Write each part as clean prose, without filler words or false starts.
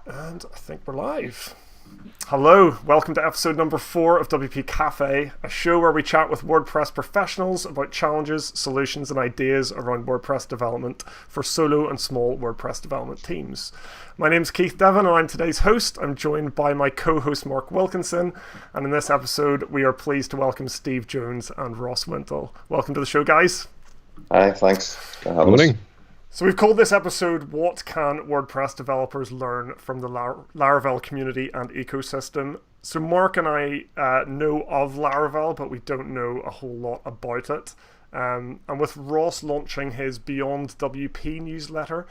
And I think we're live. Hello, welcome to episode number 4 of WP Café, a show where we chat with WordPress professionals about challenges, solutions, and ideas around WordPress development for solo and small WordPress development teams. My name's Keith Devon, and I'm today's host. I'm joined by my co-host Mark Wilkinson, and in this episode, we are pleased to welcome Steve Jones and Ross Wintle. Welcome to the show, guys. Hi, thanks. Good morning. So we've called this episode, What Can WordPress Developers Learn from the Laravel Community and Ecosystem? So Mark and I know of Laravel, but we don't know a whole lot about it. And with Ross launching his Beyond WP newsletter,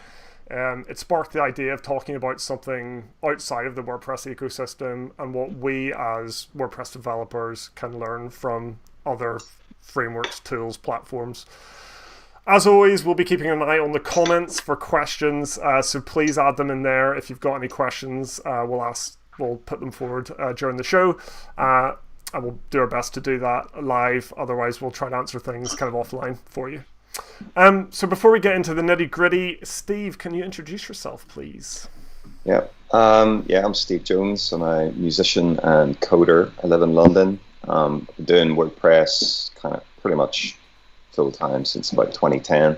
it sparked the idea of talking about something outside of the WordPress ecosystem and what we as WordPress developers can learn from other frameworks, tools, platforms. As always, we'll be keeping an eye on the comments for questions, so please add them in there. If you've got any questions, we'll put them forward during the show, and we'll do our best to do that live. Otherwise, we'll try to answer things kind of offline for you. So before we get into the nitty-gritty, Steve, can you introduce yourself, please? Yeah, I'm Steve Jones. I'm a musician and coder. I live in London. I'm doing WordPress kind of pretty much full-time since about 2010,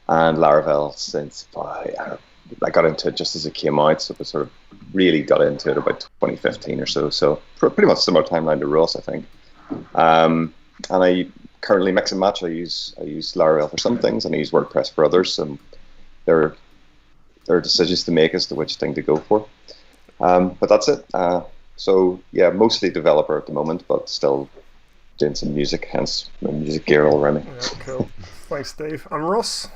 and Laravel since I got into it just as it came out, so I sort of really got into it about 2015 or so. So pretty much similar timeline to Ross, I think. And I currently mix and match. I use Laravel for some things, and I use WordPress for others. And there are decisions to make as to which thing to go for. But that's it. So yeah, mostly developer at the moment, but still doing some music, hence my music gear all around me. Yeah, cool. Thanks, Dave. And Ross?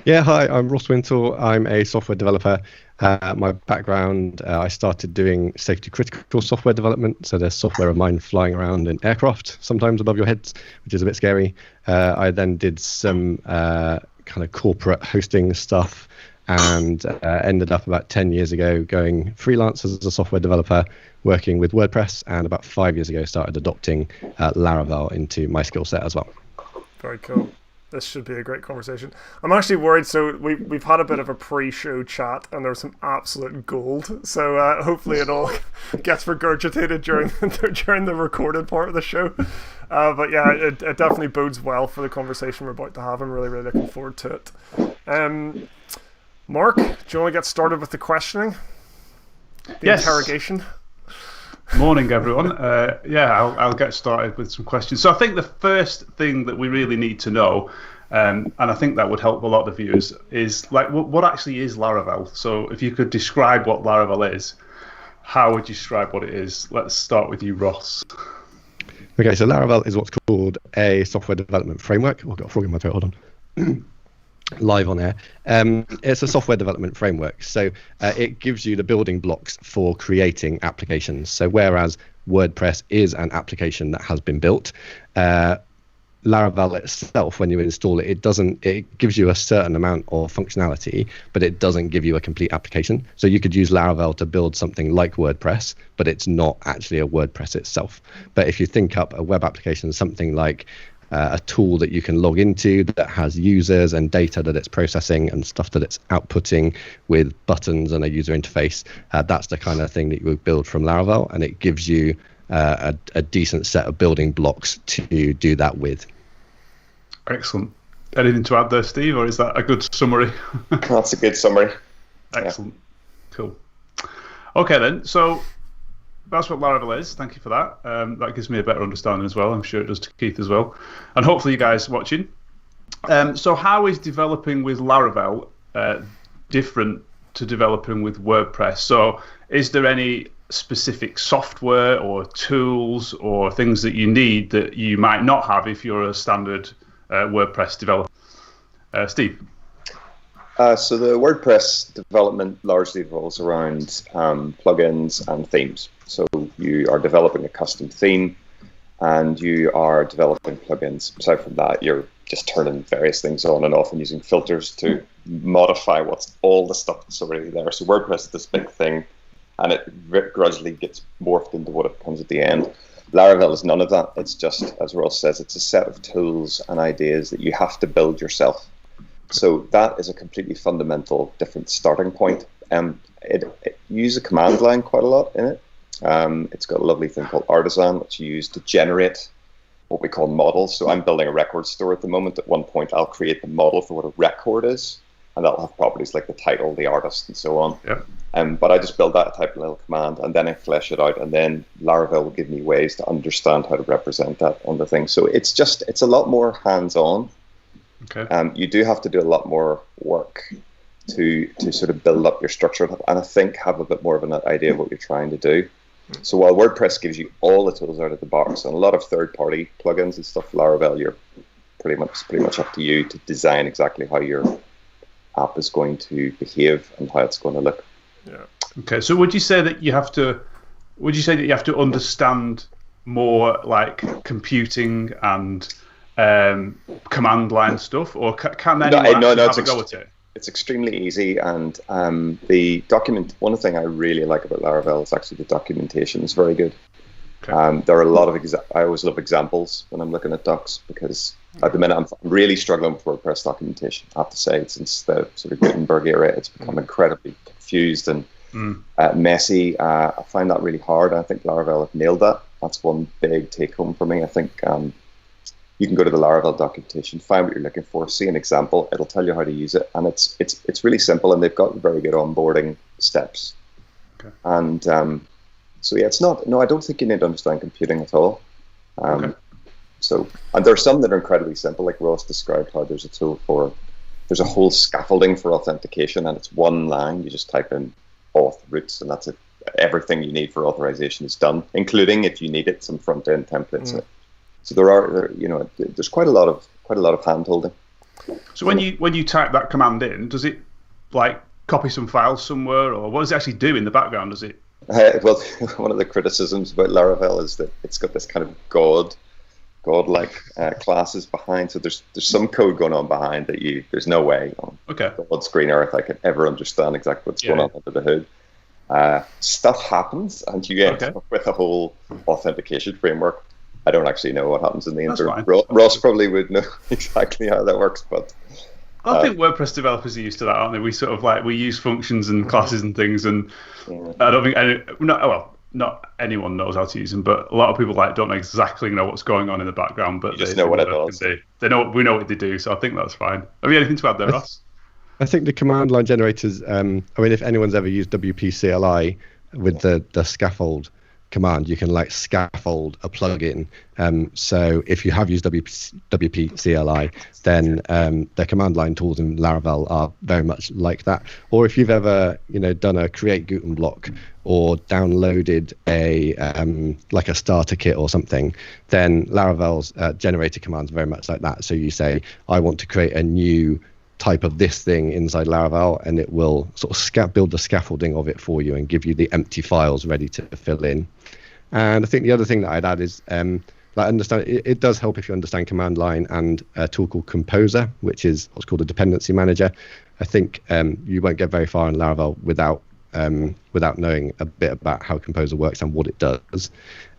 Yeah, hi, I'm Ross Wintle. I'm a software developer. My background, I started doing safety critical software development. So there's software of mine flying around in aircraft, sometimes above your heads, which is a bit scary. I then did some kind of corporate hosting stuff and ended up about 10 years ago going freelance as a software developer, working with WordPress, and about 5 years ago started adopting Laravel into my skill set as well. Very cool. This should be a great conversation. I'm actually worried, so we've had a bit of a pre-show chat, and there was some absolute gold, so hopefully it all gets regurgitated during the recorded part of the show. But yeah, it definitely bodes well for the conversation we're about to have. I'm really, really looking forward to it. Mark, do you want to get started with the questioning? Yes. Interrogation? Morning, everyone. I'll get started with some questions. So I think the first thing that we really need to know, and I think that would help a lot of the viewers, is like what actually is Laravel? So if you could describe what Laravel is, how would you describe what it is? Let's start with you, Ross. Okay, so Laravel is what's called a software development framework. I've got a frog in my throat, hold on. Live on air. It's a software development framework, so it gives you the building blocks for creating applications. So whereas WordPress is an application that has been built, Laravel itself, when you install it, it gives you a certain amount of functionality, but it doesn't give you a complete application. So you could use Laravel to build something like WordPress, but it's not actually a WordPress itself. But if you think up a web application, something like a tool that you can log into that has users and data that it's processing and stuff that it's outputting with buttons and a user interface. That's the kind of thing that you would build from Laravel, and it gives you a decent set of building blocks to do that with. Excellent. Anything to add there, Steve, or is that a good summary? That's a good summary. Excellent. Yeah. Cool. Okay then, so that's what Laravel is. Thank you for that. That gives me a better understanding as well. I'm sure it does to Keith as well. And hopefully you guys watching. So how is developing with Laravel different to developing with WordPress? So is there any specific software or tools or things that you need that you might not have if you're a standard WordPress developer? Steve? So the WordPress development largely revolves around plugins and themes. So you are developing a custom theme and you are developing plugins. Aside from that, you're just turning various things on and off and using filters to modify what's all the stuff that's already there. So WordPress is this big thing, and it gradually gets morphed into what it becomes at the end. Laravel is none of that. It's just, as Ross says, it's a set of tools and ideas that you have to build yourself. So that is a completely fundamental different starting point. It uses a command line quite a lot in it. It's got a lovely thing called Artisan, which you use to generate what we call models. So I'm building a record store at the moment. At one point, I'll create the model for what a record is, and that'll have properties like the title, the artist, and so on. Yep. But I just build that type of little command, and then I flesh it out, and then Laravel will give me ways to understand how to represent that on the thing. So it's a lot more hands-on. Okay. You do have to do a lot more work to sort of build up your structure, and I think have a bit more of an idea of what you're trying to do. So while WordPress gives you all the tools out of the box, and a lot of third-party plugins and stuff, Laravel, you're pretty much up to you to design exactly how your app is going to behave and how it's going to look. Yeah. Okay. So would you say that you have to understand more like computing and command line stuff, or can anyone have a go at it? It's extremely easy, and the document. One thing I really like about Laravel is actually the documentation is very good. Okay. There are a lot of I always love examples when I'm looking at docs, because at the minute I'm really struggling with WordPress documentation. I have to say, since the sort of Gutenberg era, it's become incredibly confused and messy. I find that really hard. I think Laravel have nailed that. That's one big take home for me. I think you can go to the Laravel documentation, find what you're looking for, see an example. It'll tell you how to use it, and it's really simple, and they've got very good onboarding steps. Okay. And so yeah, it's not. No, I don't think you need to understand computing at all. Okay. So, and there are some that are incredibly simple, like Ross described how there's a whole scaffolding for authentication, and it's one line. You just type in auth roots, and that's it. Everything you need for authorization is done, including, if you need it, some front end templates. So there's quite a lot of hand holding. So when you type that command in, does it like copy some files somewhere, or what does it actually do in the background? Does it? Well, one of the criticisms about Laravel is that it's got this kind of godlike classes behind. So there's some code going on behind that there's no way on God's green earth I could ever understand exactly what's going on under the hood. Stuff happens, and you end up with a whole authentication framework. I don't actually know what happens in the interim. Ross probably would know exactly how that works, but I think WordPress developers are used to that, aren't they? We sort of we use functions and classes and things, and I don't think not anyone knows how to use them, but a lot of people don't exactly know what's going on in the background, but they just know what it does. They know we know what they do, so I think that's fine. Have you anything to add there, Ross? I think the command line generators. If anyone's ever used WP CLI with the scaffold command, you can scaffold a plugin. So if you have used WP CLI, then the command line tools in Laravel are very much like that. Or if you've ever done a create Guten block or downloaded a starter kit or something, then Laravel's generator commands are very much like that. So you say, I want to create a new type of this thing inside Laravel, and it will sort of build the scaffolding of it for you and give you the empty files ready to fill in. And I think the other thing that I'd add is understand it does help if you understand command line and a tool called Composer, which is what's called a dependency manager. I think you won't get very far in Laravel without knowing a bit about how Composer works and what it does.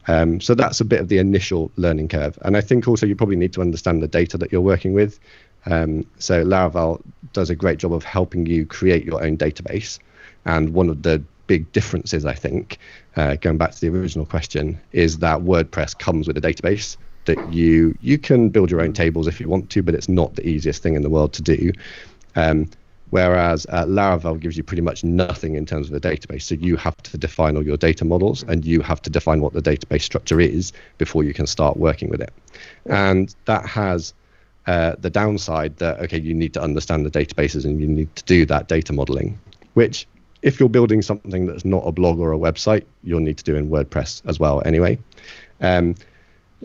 So that's a bit of the initial learning curve. And I think also you probably need to understand the data that you're working with. So Laravel does a great job of helping you create your own database. And one of the big differences, I think, going back to the original question, is that WordPress comes with a database that you can build your own tables if you want to, but it's not the easiest thing in the world to do. Whereas Laravel gives you pretty much nothing in terms of a database. So you have to define all your data models, and you have to define what the database structure is before you can start working with it. And that has the downside that, you need to understand the databases and you need to do that data modeling, which if you're building something that's not a blog or a website, you'll need to do in WordPress as well anyway. And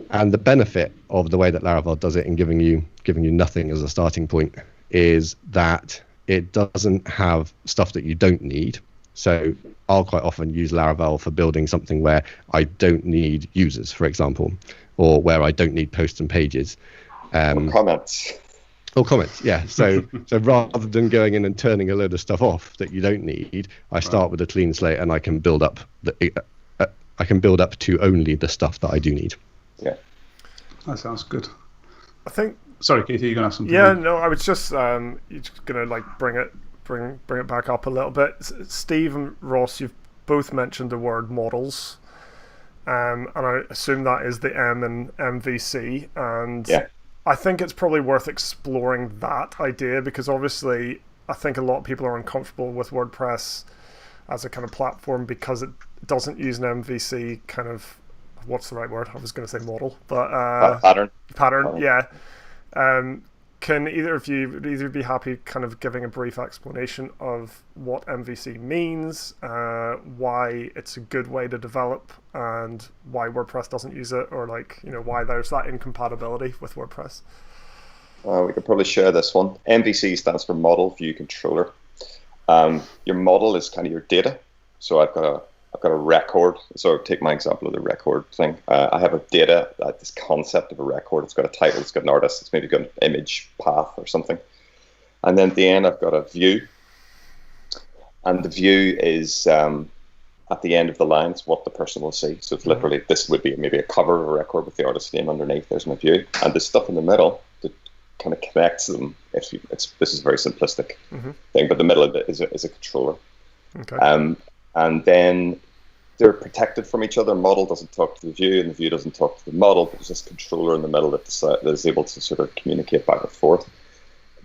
the benefit of the way that Laravel does it in giving you nothing as a starting point is that it doesn't have stuff that you don't need. So I'll quite often use Laravel for building something where I don't need users, for example, or where I don't need posts and pages. Or comments. Or comments, yeah. So rather than going in and turning a load of stuff off that you don't need, I start with a clean slate, and I can build up to only the stuff that I do need. Yeah, that sounds good. I think. Sorry, Keith, are you going to have something? Yeah, no, I was just you're just gonna bring it bring it back up a little bit. Steve and Ross, you've both mentioned the word models, and I assume that is the M in MVC. And I think it's probably worth exploring that idea, because obviously I think a lot of people are uncomfortable with WordPress as a kind of platform because it doesn't use an MVC kind of, what's the right word? I was going to say model, but pattern. Yeah. Can either of you be happy kind of giving a brief explanation of what MVC means, why it's a good way to develop, and why WordPress doesn't use it, or why there's that incompatibility with WordPress? We could probably share this one. MVC stands for Model View Controller. Your model is kind of your data. So I've got a record. So take my example of the record thing. I have a data, this concept of a record. It's got a title, it's got an artist, it's maybe got an image path or something. And then at the end, I've got a view. And the view is at the end of the line, it's what the person will see. So it's literally, this would be maybe a cover of a record with the artist's name underneath. There's my view. And the stuff in the middle that kind of connects them. This is a very simplistic thing, but the middle of it is a controller. Okay. And then they're protected from each other. Model doesn't talk to the view, and the view doesn't talk to the model, but there's this controller in the middle that is able to sort of communicate back and forth.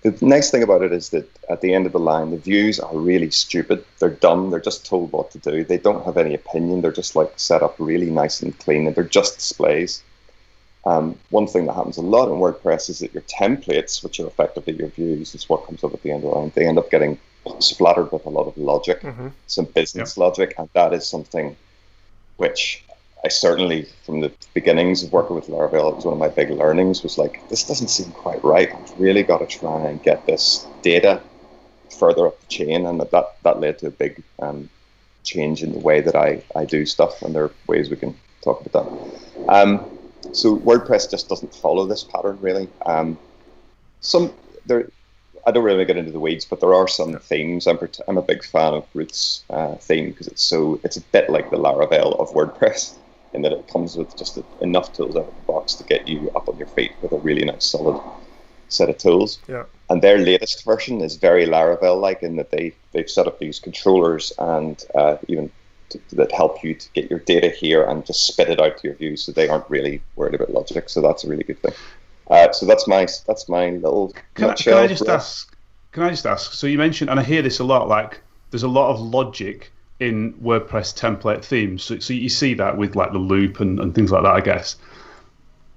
The nice thing about it is that at the end of the line, the views are really stupid. They're dumb. They're just told what to do. They don't have any opinion. They're just set up really nice and clean, and they're just displays. One thing that happens a lot in WordPress is that your templates, which are effectively your views, is what comes up at the end of the line. They end up getting splattered with a lot of logic, some business logic, and that is something which I certainly, from the beginnings of working with Laravel, it was one of my big learnings, was this doesn't seem quite right. I've really got to try and get this data further up the chain, and that led to a big change in the way that I do stuff, and there are ways we can talk about that. So WordPress just doesn't follow this pattern, really. I don't really get into the weeds, but there are some themes. I'm a big fan of Ruth's theme, because it's a bit like the Laravel of WordPress, in that it comes with just enough tools out of the box to get you up on your feet with a really nice solid set of tools. Yeah. And their latest version is very Laravel-like, in that they've set up these controllers and even that help you to get your data here and just spit it out to your views, so they aren't really worried about logic. So that's a really good thing. So that's my little nutshell. Can I just ask? So you mentioned, and I hear this a lot, there's a lot of logic in WordPress template themes. So you see that with the loop and things like that, I guess.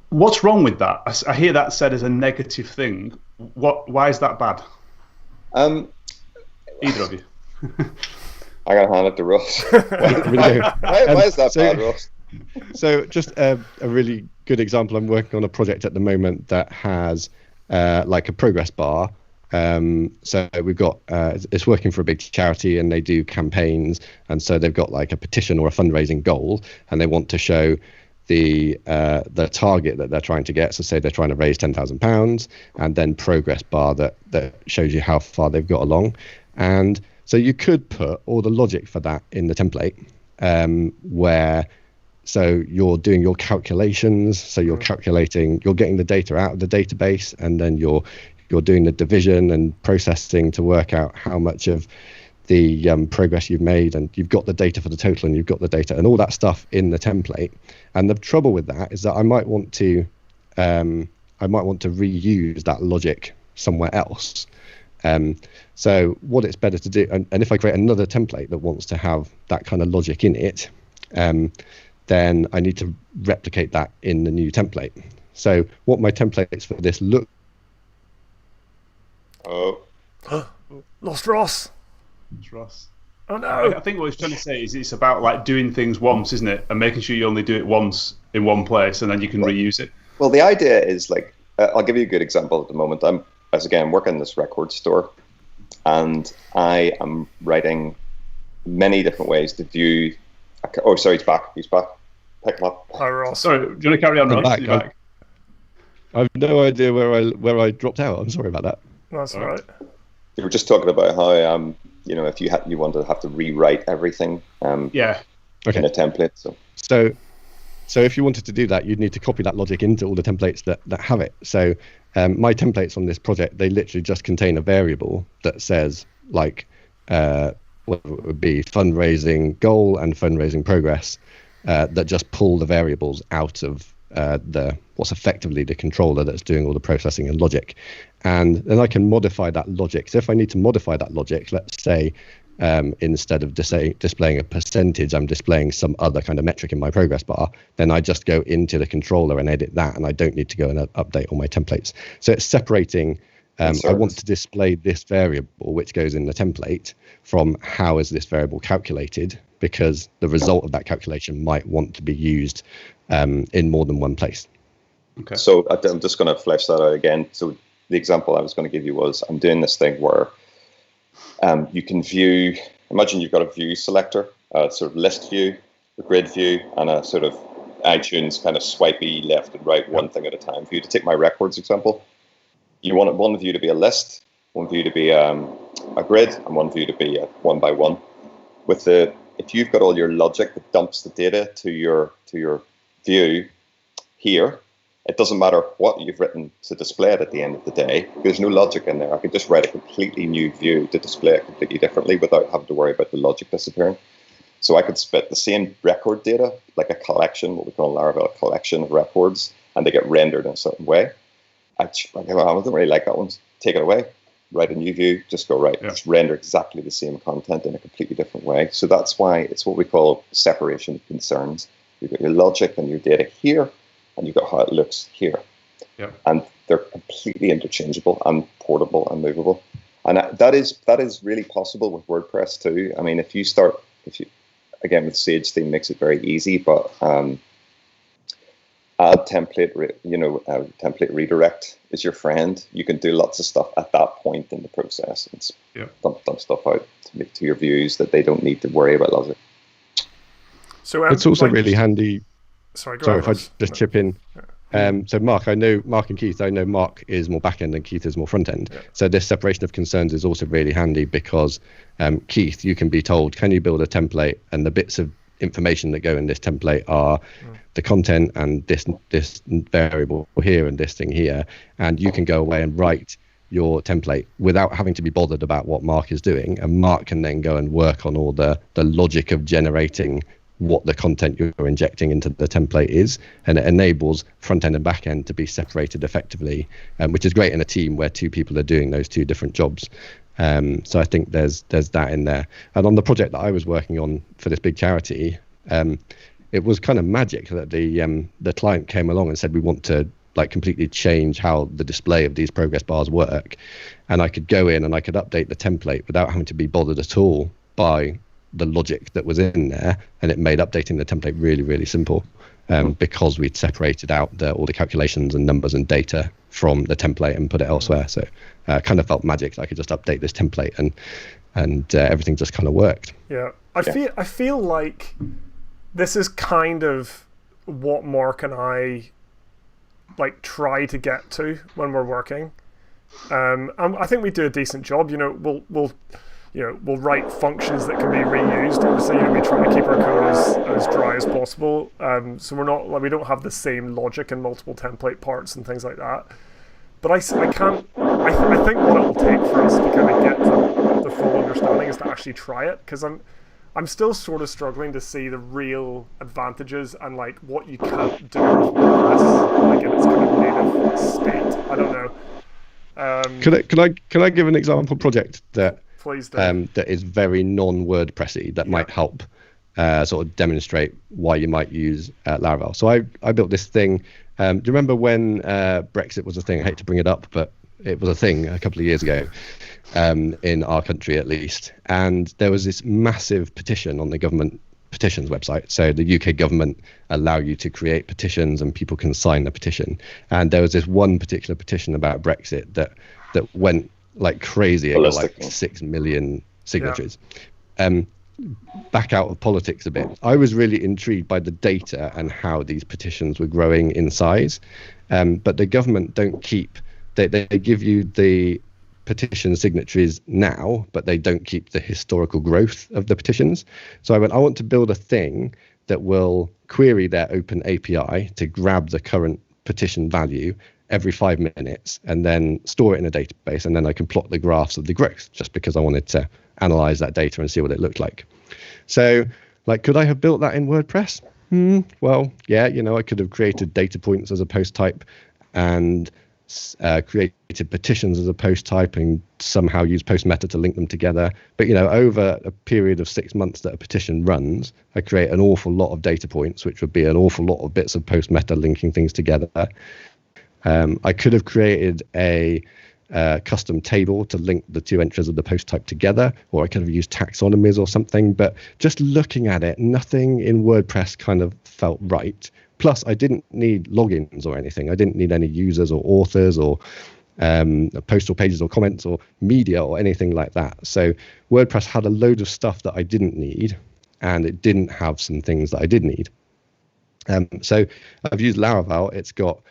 What's wrong with that? I hear that said as a negative thing. Why is that bad? Either of you. I gotta hand it to Ross. Why is that bad, Ross? So just a really good example. I'm working on a project at the moment that has a progress bar. So we've got it's working for a big charity, and they do campaigns, and so they've got a petition or a fundraising goal, and they want to show the target that they're trying to get. So say they're trying to raise £10,000, and then progress bar that shows you how far they've got along. And so you could put all the logic for that in the template, where so you're doing your calculations, so you're getting the data out of the database, and then you're doing the division and processing to work out how much of the progress you've made, and you've got the data for the total, and you've got the data and all that stuff in the template. And the trouble with that is that I might want to reuse that logic somewhere else. So what it's better to do, and if I create another template that wants to have that kind of logic in it, then I need to replicate that in the new template. So what my templates for this look. Oh, lost Ross. It's Ross. Oh no! I think what he's trying to say is it's about doing things once, isn't it, and making sure you only do it once in one place, and then you can reuse it. Well, the idea is I'll give you a good example at the moment. I'm working in this record store, and I am writing many different ways to view. Oh, sorry, he's back. Pick him up. Hi, Ross. Sorry, do you want to carry on, Ross? Back. I have no idea where I dropped out. I'm sorry about that. That's all right. You were just talking about how if you want to have to rewrite everything in a template. So if you wanted to do that, you'd need to copy that logic into all the templates that have it. So my templates on this project, they literally just contain a variable that says like what would be fundraising goal and fundraising progress that just pull the variables out of what's effectively the controller that's doing all the processing and logic. And then I can modify that logic. So if I need to modify that logic, let's say instead of displaying a percentage, I'm displaying some other kind of metric in my progress bar, then I just go into the controller and edit that, and I don't need to go and update all my templates. So it's separating, I want to display this variable which goes in the template from how is this variable calculated, because the result of that calculation might want to be used in more than one place. Okay. So I'm just going to flesh that out again. So the example I was going to give you was, I'm doing this thing where you can view, imagine you've got a view selector, a sort of list view, a grid view, and a sort of iTunes kind of swipey left and right, one thing at a time view. To take my records example, you want one view to be a list, one view to be a grid, and one view to be a one by one. If you've got all your logic that dumps the data to your view here, it doesn't matter what you've written to display it at the end of the day. There's no logic in there. I can just write a completely new view to display it completely differently without having to worry about the logic disappearing. So I could split the same record data, like a collection, what we call in Laravel, a collection of records, and they get rendered in a certain way. I don't really like that one. Take it away, write a new view, just go right. Yeah. Just render exactly the same content in a completely different way. So that's why it's what we call separation of concerns. You've got your logic and your data here, and you've got how it looks here. Yep. And they're completely interchangeable and portable and movable. And that is really possible with WordPress too. I mean, again, with Sage theme makes it very easy, but add template, template redirect is your friend. You can do lots of stuff at that point in the process. It's dump stuff out to your views that they don't need to worry about logic. So it's also really handy. Sorry, if I just chip in. So Mark and Keith, I know Mark is more back end and Keith is more front end. Yeah. So this separation of concerns is also really handy because Keith, you can be told, can you build a template, and the bits of information that go in this template are the content and this variable here and this thing here, and you can go away and write your template without having to be bothered about what Mark is doing, and Mark can then go and work on all the logic of generating what the content you're injecting into the template is, and it enables front end and back end to be separated effectively, which is great in a team where two people are doing those two different jobs. So I think there's that in there. And on the project that I was working on for this big charity, it was kind of magic that the client came along and said, we want to completely change how the display of these progress bars work, and I could go in and I could update the template without having to be bothered at all by the logic that was in there, and it made updating the template really, really simple because we'd separated out all the calculations and numbers and data from the template and put it elsewhere. So kind of felt magic. I could just update this template and everything just kind of worked. Yeah, I feel like this is kind of what Mark and I try to get to when we're working. I think we do a decent job. We'll write functions that can be reused. Obviously, we try to keep our code as dry as possible. So we don't have the same logic in multiple template parts and things like that. But I think what it will take for us to kind of get to the full understanding is to actually try it, because I'm still sort of struggling to see the real advantages and what you can't do with WordPress, in its kind of native state. I don't know. Can I give an example project that that is very non-WordPressy that might help sort of demonstrate why you might use Laravel. So I built this thing. Do you remember when Brexit was a thing? I hate to bring it up, but it was a thing a couple of years ago in our country at least. And there was this massive petition on the government petitions website. So the UK government allow you to create petitions and people can sign the petition. And there was this one particular petition about Brexit that went crazy. It got 6 million signatures. Back out of politics a bit, I was really intrigued by the data and how these petitions were growing in size, but the government don't keep they give you the petition signatories now, but they don't keep the historical growth of the petitions. So I want to build a thing that will query their open API to grab the current petition value every 5 minutes and then store it in a database, and then I can plot the graphs of the growth just because I wanted to analyze that data and see what it looked like. So, like, could I have built that in WordPress? Well, yeah, I could have created data points as a post type and created petitions as a post type and somehow use post meta to link them together. But, over a period of 6 months that a petition runs, I create an awful lot of data points, which would be an awful lot of bits of post meta linking things together. I could have created a custom table to link the two entries of the post type together, or I could have used taxonomies or something. But just looking at it, nothing in WordPress kind of felt right. Plus, I didn't need logins or anything. I didn't need any users or authors or postal pages or comments or media or anything like that. So WordPress had a load of stuff that I didn't need, and it didn't have some things that I did need. So I've used Laravel. It's got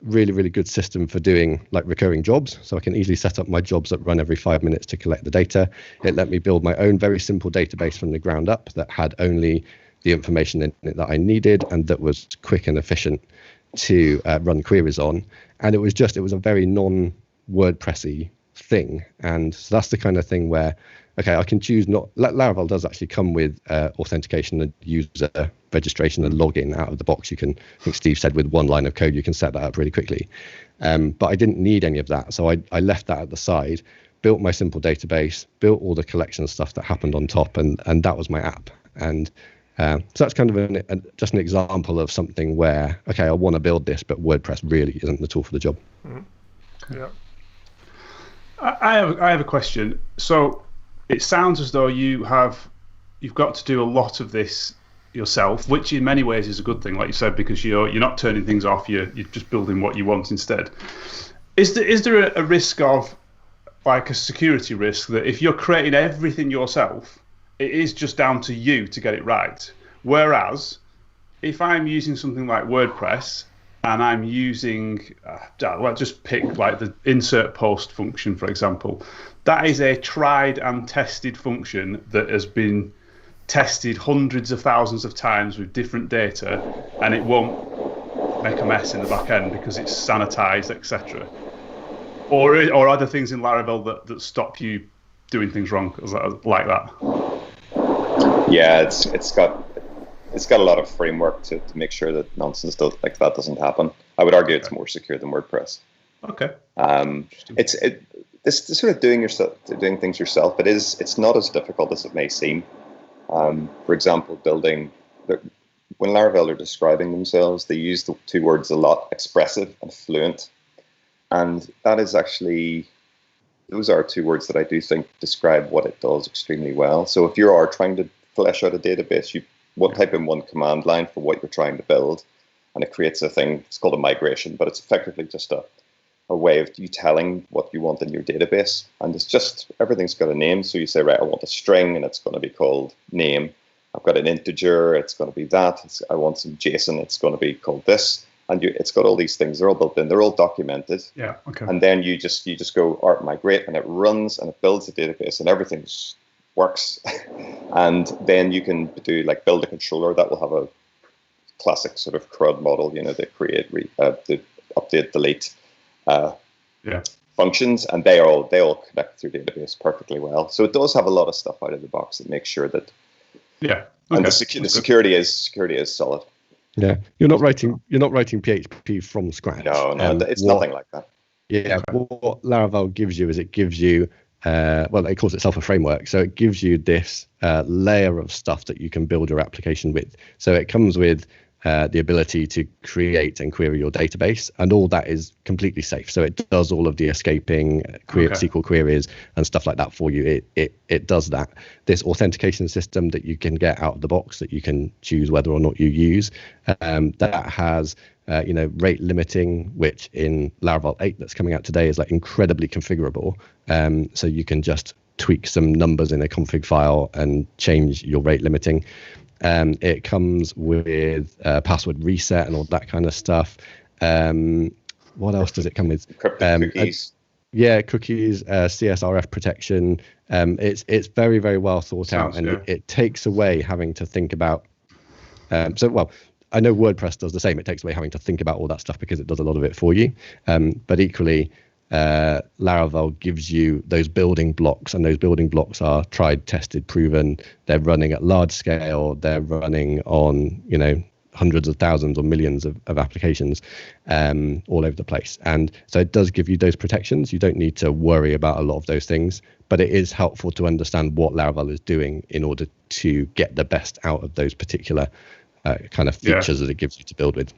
really, really good system for doing like recurring jobs. So I can easily set up my jobs that run every 5 minutes to collect the data. It let me build my own very simple database from the ground up that had only the information in it that I needed and that was quick and efficient to run queries on. And it was a very non-WordPressy thing. And so that's the kind of thing where, okay, I can choose not. Laravel does actually come with authentication and user registration and login out of the box. You can, I think Steve said, with one line of code, you can set that up really quickly. But I didn't need any of that. So I left that at the side, built my simple database, built all the collection stuff that happened on top, and that was my app. And so that's kind of just an example of something where, okay, I want to build this, but WordPress really isn't the tool for the job. Mm-hmm. Yeah. I have a question. So it sounds as though you've got to do a lot of this yourself, which in many ways is a good thing, like you said, because you're not turning things off. You're just building what you want instead. Is there a risk of, like, a security risk, that if you're creating everything yourself, it is just down to you to get it right? Whereas if I'm using something like WordPress and I'm using, just pick like the insert post function, for example, that is a tried and tested function that has been tested hundreds of thousands of times with different data, and it won't make a mess in the back end because it's sanitized, etc. Or are there things in Laravel that stop you doing things wrong like that? Yeah, it's got a lot of framework to make sure that nonsense like that doesn't happen. I would argue it's more secure than WordPress. Okay. This sort of doing things yourself. It's not as difficult as it may seem. For example, when Laravel are describing themselves, they use the two words a lot: expressive and fluent, and that is actually. Those are two words that I do think describe what it does extremely well. So if you are trying to flesh out a database, you type in one command line for what you're trying to build, and it creates a thing. It's called a migration, but it's effectively just a way of you telling what you want in your database. And it's just, everything's got a name. So you say, right, I want a string, and it's going to be called name. I've got an integer, it's going to be that. I want some JSON, it's going to be called this. And it's got all these things. They're all built in. They're all documented. Yeah. Okay. And then you just go migrate, and it runs and it builds a database, and everything works. And then you can build a controller that will have a classic sort of CRUD model. They create, the update, delete functions, and they all connect through database perfectly well. So it does have a lot of stuff out of the box that makes sure that. Yeah. Okay. And the security is solid. Yeah, you're not writing PHP from scratch. No, it's nothing like that. Yeah, what Laravel gives you is it gives you, it calls itself a framework. So it gives you this layer of stuff that you can build your application with. So it comes with the ability to create and query your database, and all that is completely safe. So it does all of the escaping SQL queries and stuff like that for you. It does that. This authentication system that you can get out of the box that you can choose whether or not you use, that has rate limiting, which in Laravel 8 that's coming out today is like incredibly configurable. So you can just tweak some numbers in a config file and change your rate limiting. It comes with password reset and all that kind of stuff. What else does it come with? Cookies. Cookies, CSRF protection. It's very, very well thought out, and it takes away having to think about. I know WordPress does the same. It takes away having to think about all that stuff because it does a lot of it for you. But equally, Laravel gives you those building blocks, and those building blocks are tried, tested, proven. They're running at large scale. They're running on, hundreds of thousands or millions of applications all over the place. And so it does give you those protections. You don't need to worry about a lot of those things, but it is helpful to understand what Laravel is doing in order to get the best out of those particular kind of features that it gives you to build with.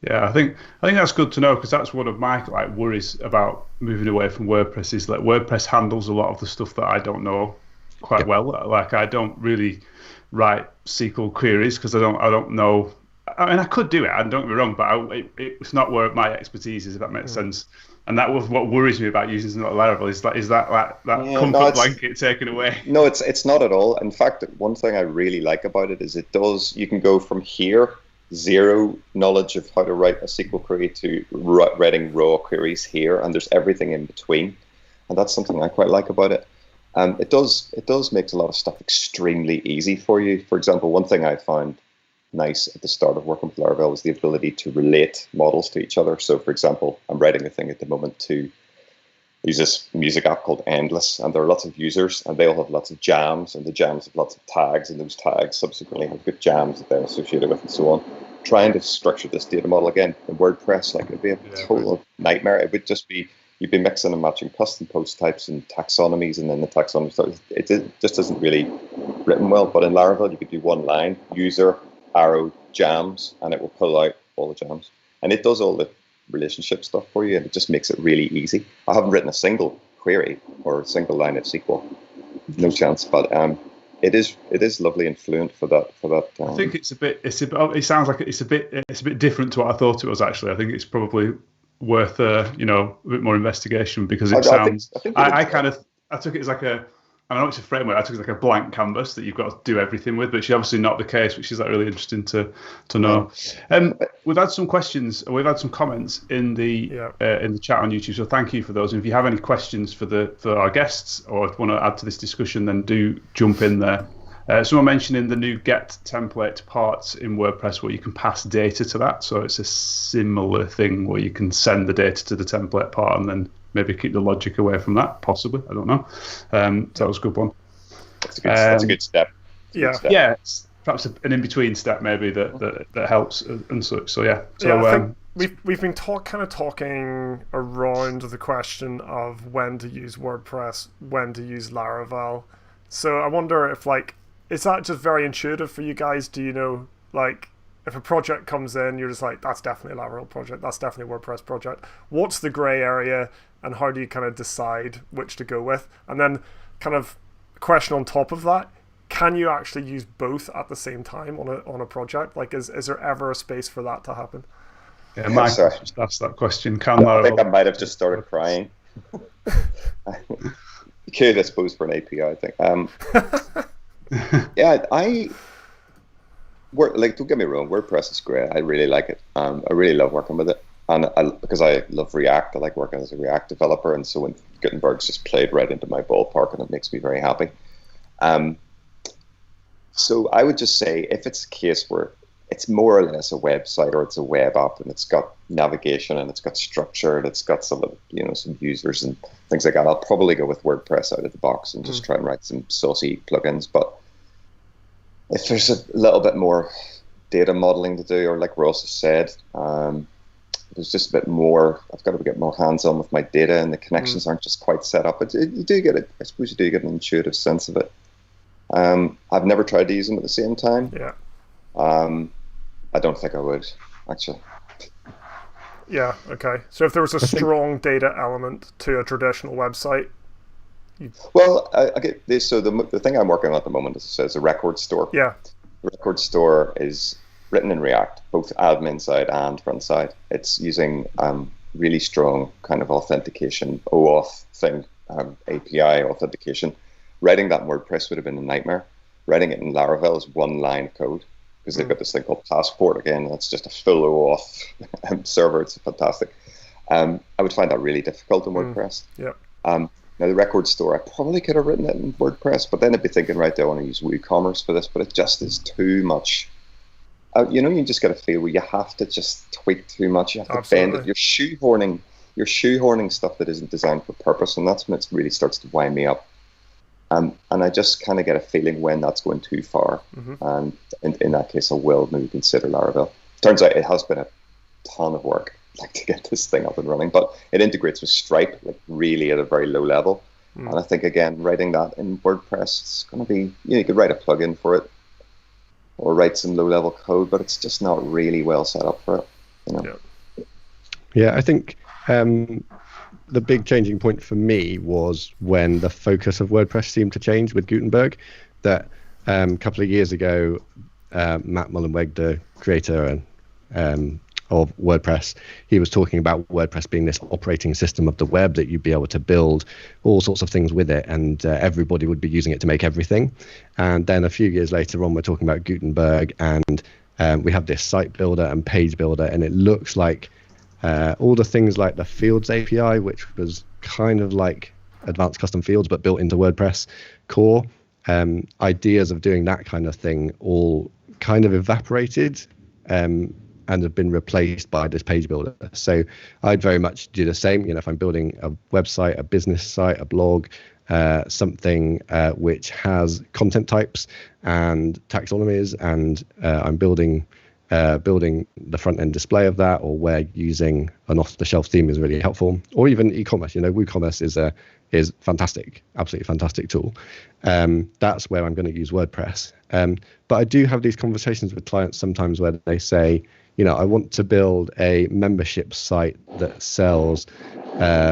Yeah, I think that's good to know, because that's one of my worries about moving away from WordPress, is that WordPress handles a lot of the stuff that I don't know quite well. Like, I don't really write SQL queries because I don't know. I mean, I could do it, and don't get me wrong, but it's not where my expertise is, if that makes sense. And that was what worries me about using something like Laravel, is that comfort blanket taken away. No, it's not at all. In fact, one thing I really like about it is you can go from here, zero knowledge of how to write a SQL query, to writing raw queries here, and there's everything in between. And that's something I quite like about it. It does make a lot of stuff extremely easy for you. For example, one thing I found nice at the start of working with Laravel was the ability to relate models to each other. So, for example, I'm writing a thing at the moment to use this music app called Endless, and there are lots of users, and they all have lots of jams, and the jams have lots of tags, and those tags subsequently have good jams that they're associated with, and so on. Trying to structure this data model again in WordPress, it'd be a total nightmare. It would just be, you'd be mixing and matching custom post types and taxonomies, and then the taxonomy, it just isn't really written well. But in Laravel, you could do one line, user, arrow, jams, and it will pull out all the jams. And it does all the relationship stuff for you, and it just makes it really easy. I haven't written a single query or a single line of SQL, no chance. But it is lovely and fluent for that. I think it sounds like it's a bit different to what I thought it was, actually. I think it's probably worth a bit more investigation, because it sounds. I took it as I know it's a framework. I took it as like a blank canvas that you've got to do everything with, but it's obviously not the case, which is really interesting to know. We've had some questions, we've had some comments in the chat on YouTube, so thank you for those. And if you have any questions for our guests, or want to add to this discussion, then do jump in there. Someone mentioning the new get template parts in WordPress, where you can pass data to that. So it's a similar thing where you can send the data to the template part and then maybe keep the logic away from that, possibly. I don't know. So that was a good one. That's a good step. Yeah, it's perhaps an in-between step maybe that helps and such. So yeah. So I think we've been talking around the question of when to use WordPress, when to use Laravel. So I wonder if is that just very intuitive for you guys? Do you know, if a project comes in, you're just like, that's definitely a Laravel project, that's definitely a WordPress project. What's the gray area, and how do you kind of decide which to go with? And then kind of a question on top of that, can you actually use both at the same time on a project? Is there ever a space for that to happen? Yeah, Mike just asked that question. I think I might have just started crying. You could, I suppose, for an API, I think. Don't get me wrong, WordPress is great. I really like it. I really love working with it. And because I love React, I like working as a React developer. And so when Gutenberg's just played right into my ballpark, and it makes me very happy. So I would just say, if it's a case where it's more or less a website, or it's a web app, and it's got navigation, and it's got structure, and it's got some users and things like that, I'll probably go with WordPress out of the box and just try and write some saucy plugins. But if there's a little bit more data modeling to do, or like Ross has said, there's just a bit more, I've got to get more hands-on with my data, and the connections aren't just quite set up. But you do get it. I suppose you do get an intuitive sense of it. I've never tried to use them at the same time. Yeah. I don't think I would, actually. Yeah, okay. So if there was a strong data element to a traditional website... Well, I get this. So the thing I'm working on at the moment is a record store. Yeah. The record store is written in React, both admin side and front side. It's using really strong kind of authentication, OAuth thing, API authentication. Writing that in WordPress would have been a nightmare. Writing it in Laravel is one line of code, because they've got this thing called Passport again. That's just a full OAuth server. It's fantastic. I would find that really difficult in WordPress. Yeah. Now the record store, I probably could have written it in WordPress, but then I'd be thinking, right, I want to use WooCommerce for this, but it just is too much you just get a feel where you have to just tweak too much. You have to Absolutely. bend it. You're shoehorning stuff that isn't designed for purpose, and that's when it really starts to wind me up. And I just kind of get a feeling when that's going too far. And in that case, I will maybe consider Laravel. Turns out it has been a ton of work, like, to get this thing up and running, but it integrates with Stripe, like, really at a very low level. And I think, again, writing that in WordPress, it's going to be, you could write a plugin for it or write some low-level code, but it's just not really well set up for it. Yeah, I think the big changing point for me was when the focus of WordPress seemed to change with Gutenberg. That a couple of years ago, Matt Mullenweg, the creator of WordPress, he was talking about WordPress being this operating system of the web that you'd be able to build all sorts of things with it, and everybody would be using it to make everything. And then a few years later on, we're talking about Gutenberg, and we have this site builder and page builder, and it looks like all the things like the Fields API, which was kind of like advanced custom fields but built into WordPress core, ideas of doing that kind of thing all kind of evaporated and have been replaced by this page builder. So I'd very much do the same. If I'm building a website, a business site, a blog, something which has content types and taxonomies, and I'm building the front end display of that, or where using an off-the-shelf theme is really helpful, or even e-commerce. WooCommerce is fantastic, absolutely fantastic tool. That's where I'm going to use WordPress. But I do have these conversations with clients sometimes where they say, I want to build a membership site that sells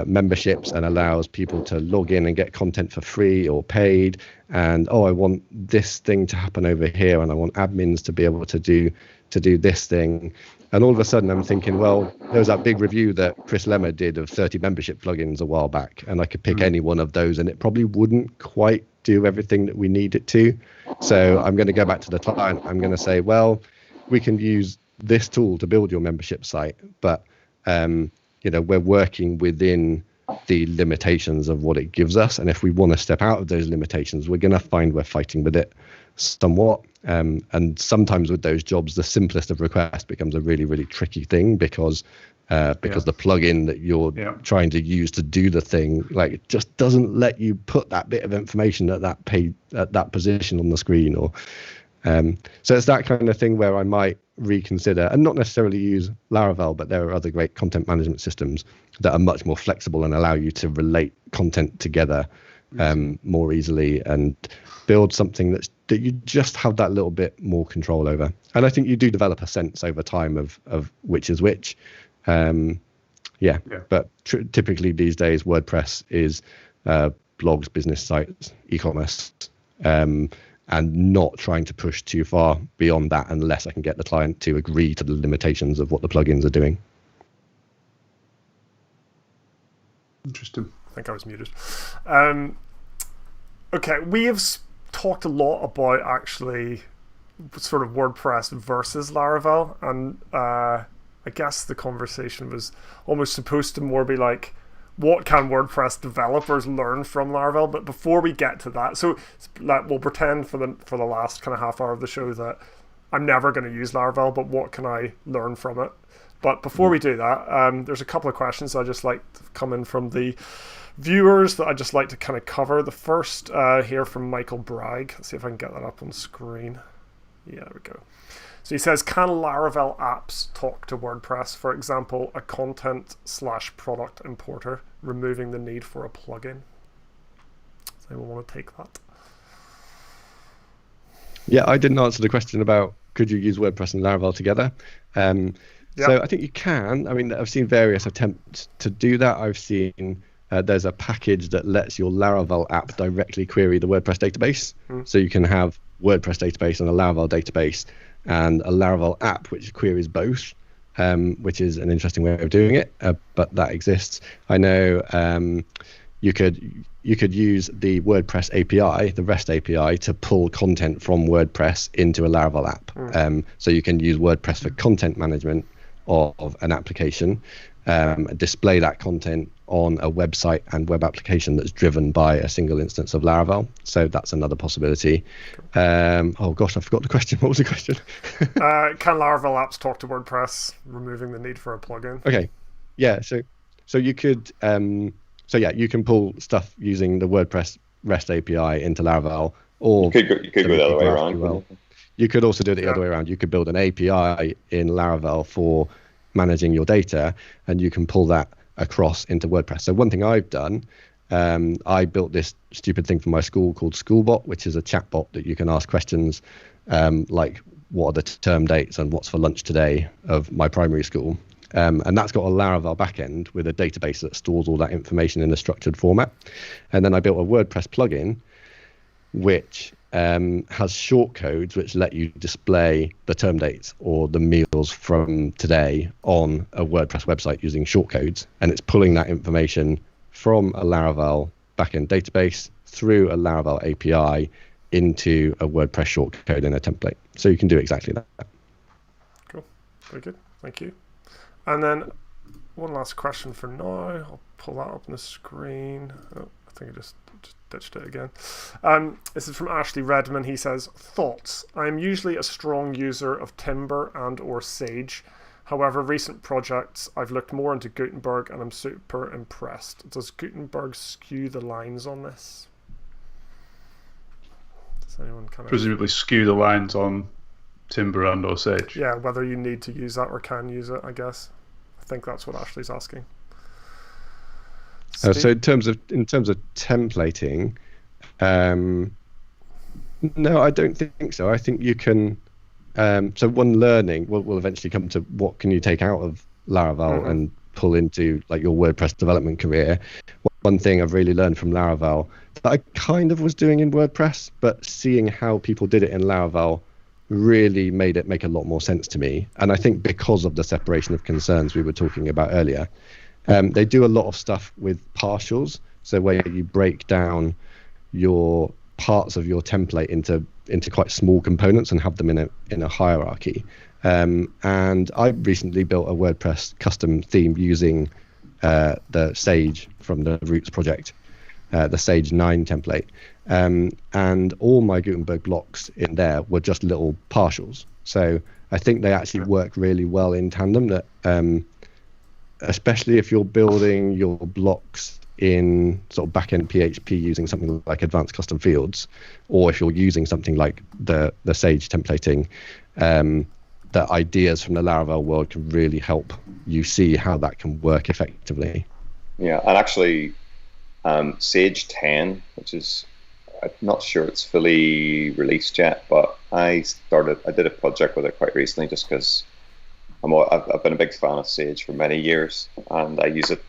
memberships and allows people to log in and get content for free or paid. And I want this thing to happen over here, and I want admins to be able to do this thing. And all of a sudden I'm thinking, well, there was that big review that Chris Lemmer did of 30 membership plugins a while back, and I could pick any one of those, and it probably wouldn't quite do everything that we need it to. So I'm going to go back to the client. I'm going to say, well, we can use this tool to build your membership site, but we're working within the limitations of what it gives us, and if we want to step out of those limitations, we're going to find we're fighting with it somewhat. And sometimes with those jobs, the simplest of requests becomes a really, really tricky thing because the plugin that you're trying to use to do the thing, like, it just doesn't let you put that bit of information at that page, at that position on the screen, or so it's that kind of thing where I might reconsider, and not necessarily use Laravel, but there are other great content management systems that are much more flexible and allow you to relate content together more easily and build something that you just have that little bit more control over. And I think you do develop a sense over time of which is which. But typically these days WordPress is blogs, business sites, e-commerce, and not trying to push too far beyond that unless I can get the client to agree to the limitations of what the plugins are doing. Interesting. I think I was muted. Okay, we have talked a lot about actually sort of WordPress versus Laravel, and I guess the conversation was almost supposed to more be like, what can WordPress developers learn from Laravel? But before we get to that, so we'll pretend for the last kind of half hour of the show that I'm never going to use Laravel, but what can I learn from it? But before we do that, there's a couple of questions I just like to come in from the viewers that I just like to kind of cover. The first here from Michael Bragg. Let's see if I can get that up on screen. Yeah, there we go. So he says, can Laravel apps talk to WordPress? For example, a content/product importer, removing the need for a plugin. Does anyone want to take that? Yeah, I didn't answer the question about could you use WordPress and Laravel together. So I think you can. I mean, I've seen various attempts to do that. I've seen there's a package that lets your Laravel app directly query the WordPress database. So you can have WordPress database and a Laravel database, and a Laravel app which queries both, which is an interesting way of doing it, but that exists. I know you could use the WordPress API, the REST API, to pull content from WordPress into a Laravel app. So you can use WordPress for content management of an application, display that content on a website and web application that's driven by a single instance of Laravel. So that's another possibility. Oh gosh, I forgot the question. What was the question? Can Laravel apps talk to WordPress, removing the need for a plugin? Okay, yeah. So you could you can pull stuff using the WordPress REST API into Laravel, or you could go the other way around. Well, you could also do it the other way around. You could build an API in Laravel for managing your data, and you can pull that across into WordPress. So one thing I've done, I built this stupid thing for my school called Schoolbot, which is a chatbot that you can ask questions like, what are the term dates and what's for lunch today of my primary school. And that's got a Laravel backend with a database that stores all that information in a structured format. And then I built a WordPress plugin, which has shortcodes which let you display the term dates or the meals from today on a WordPress website using shortcodes. And it's pulling that information from a Laravel backend database through a Laravel API into a WordPress shortcode in a template. So you can do exactly that. Cool. Very good. Thank you. And then one last question for now. I'll pull that up on the screen. Oh, I think I just ditched it again. This is from Ashley Redman. He says, thoughts. I am usually a strong user of Timber and or Sage. However, recent projects, I've looked more into Gutenberg and I'm super impressed. Does Gutenberg skew the lines on this? Does anyone kind of... Presumably skew the lines on Timber and or Sage. Yeah, whether you need to use that or can use it, I guess. I think that's what Ashley's asking. So in terms of templating, no, I don't think so. I think you can. So one learning will eventually come to what can you take out of Laravel and pull into like your WordPress development career. One thing I've really learned from Laravel that I kind of was doing in WordPress, but seeing how people did it in Laravel really made it make a lot more sense to me. And I think because of the separation of concerns we were talking about earlier. They do a lot of stuff with partials, so where you break down your parts of your template into quite small components and have them in a hierarchy. And I recently built a WordPress custom theme using the Sage from the Roots project, the Sage 9 template. And all my Gutenberg blocks in there were just little partials. So I think they actually work really well in tandem. That especially if you're building your blocks in sort of backend PHP using something like advanced custom fields, or if you're using something like the Sage templating, the ideas from the Laravel world can really help you see how that can work effectively. Yeah, and actually Sage 10, which is, I'm not sure it's fully released yet, but I did a project with it quite recently just because I've been a big fan of Sage for many years, and I've used it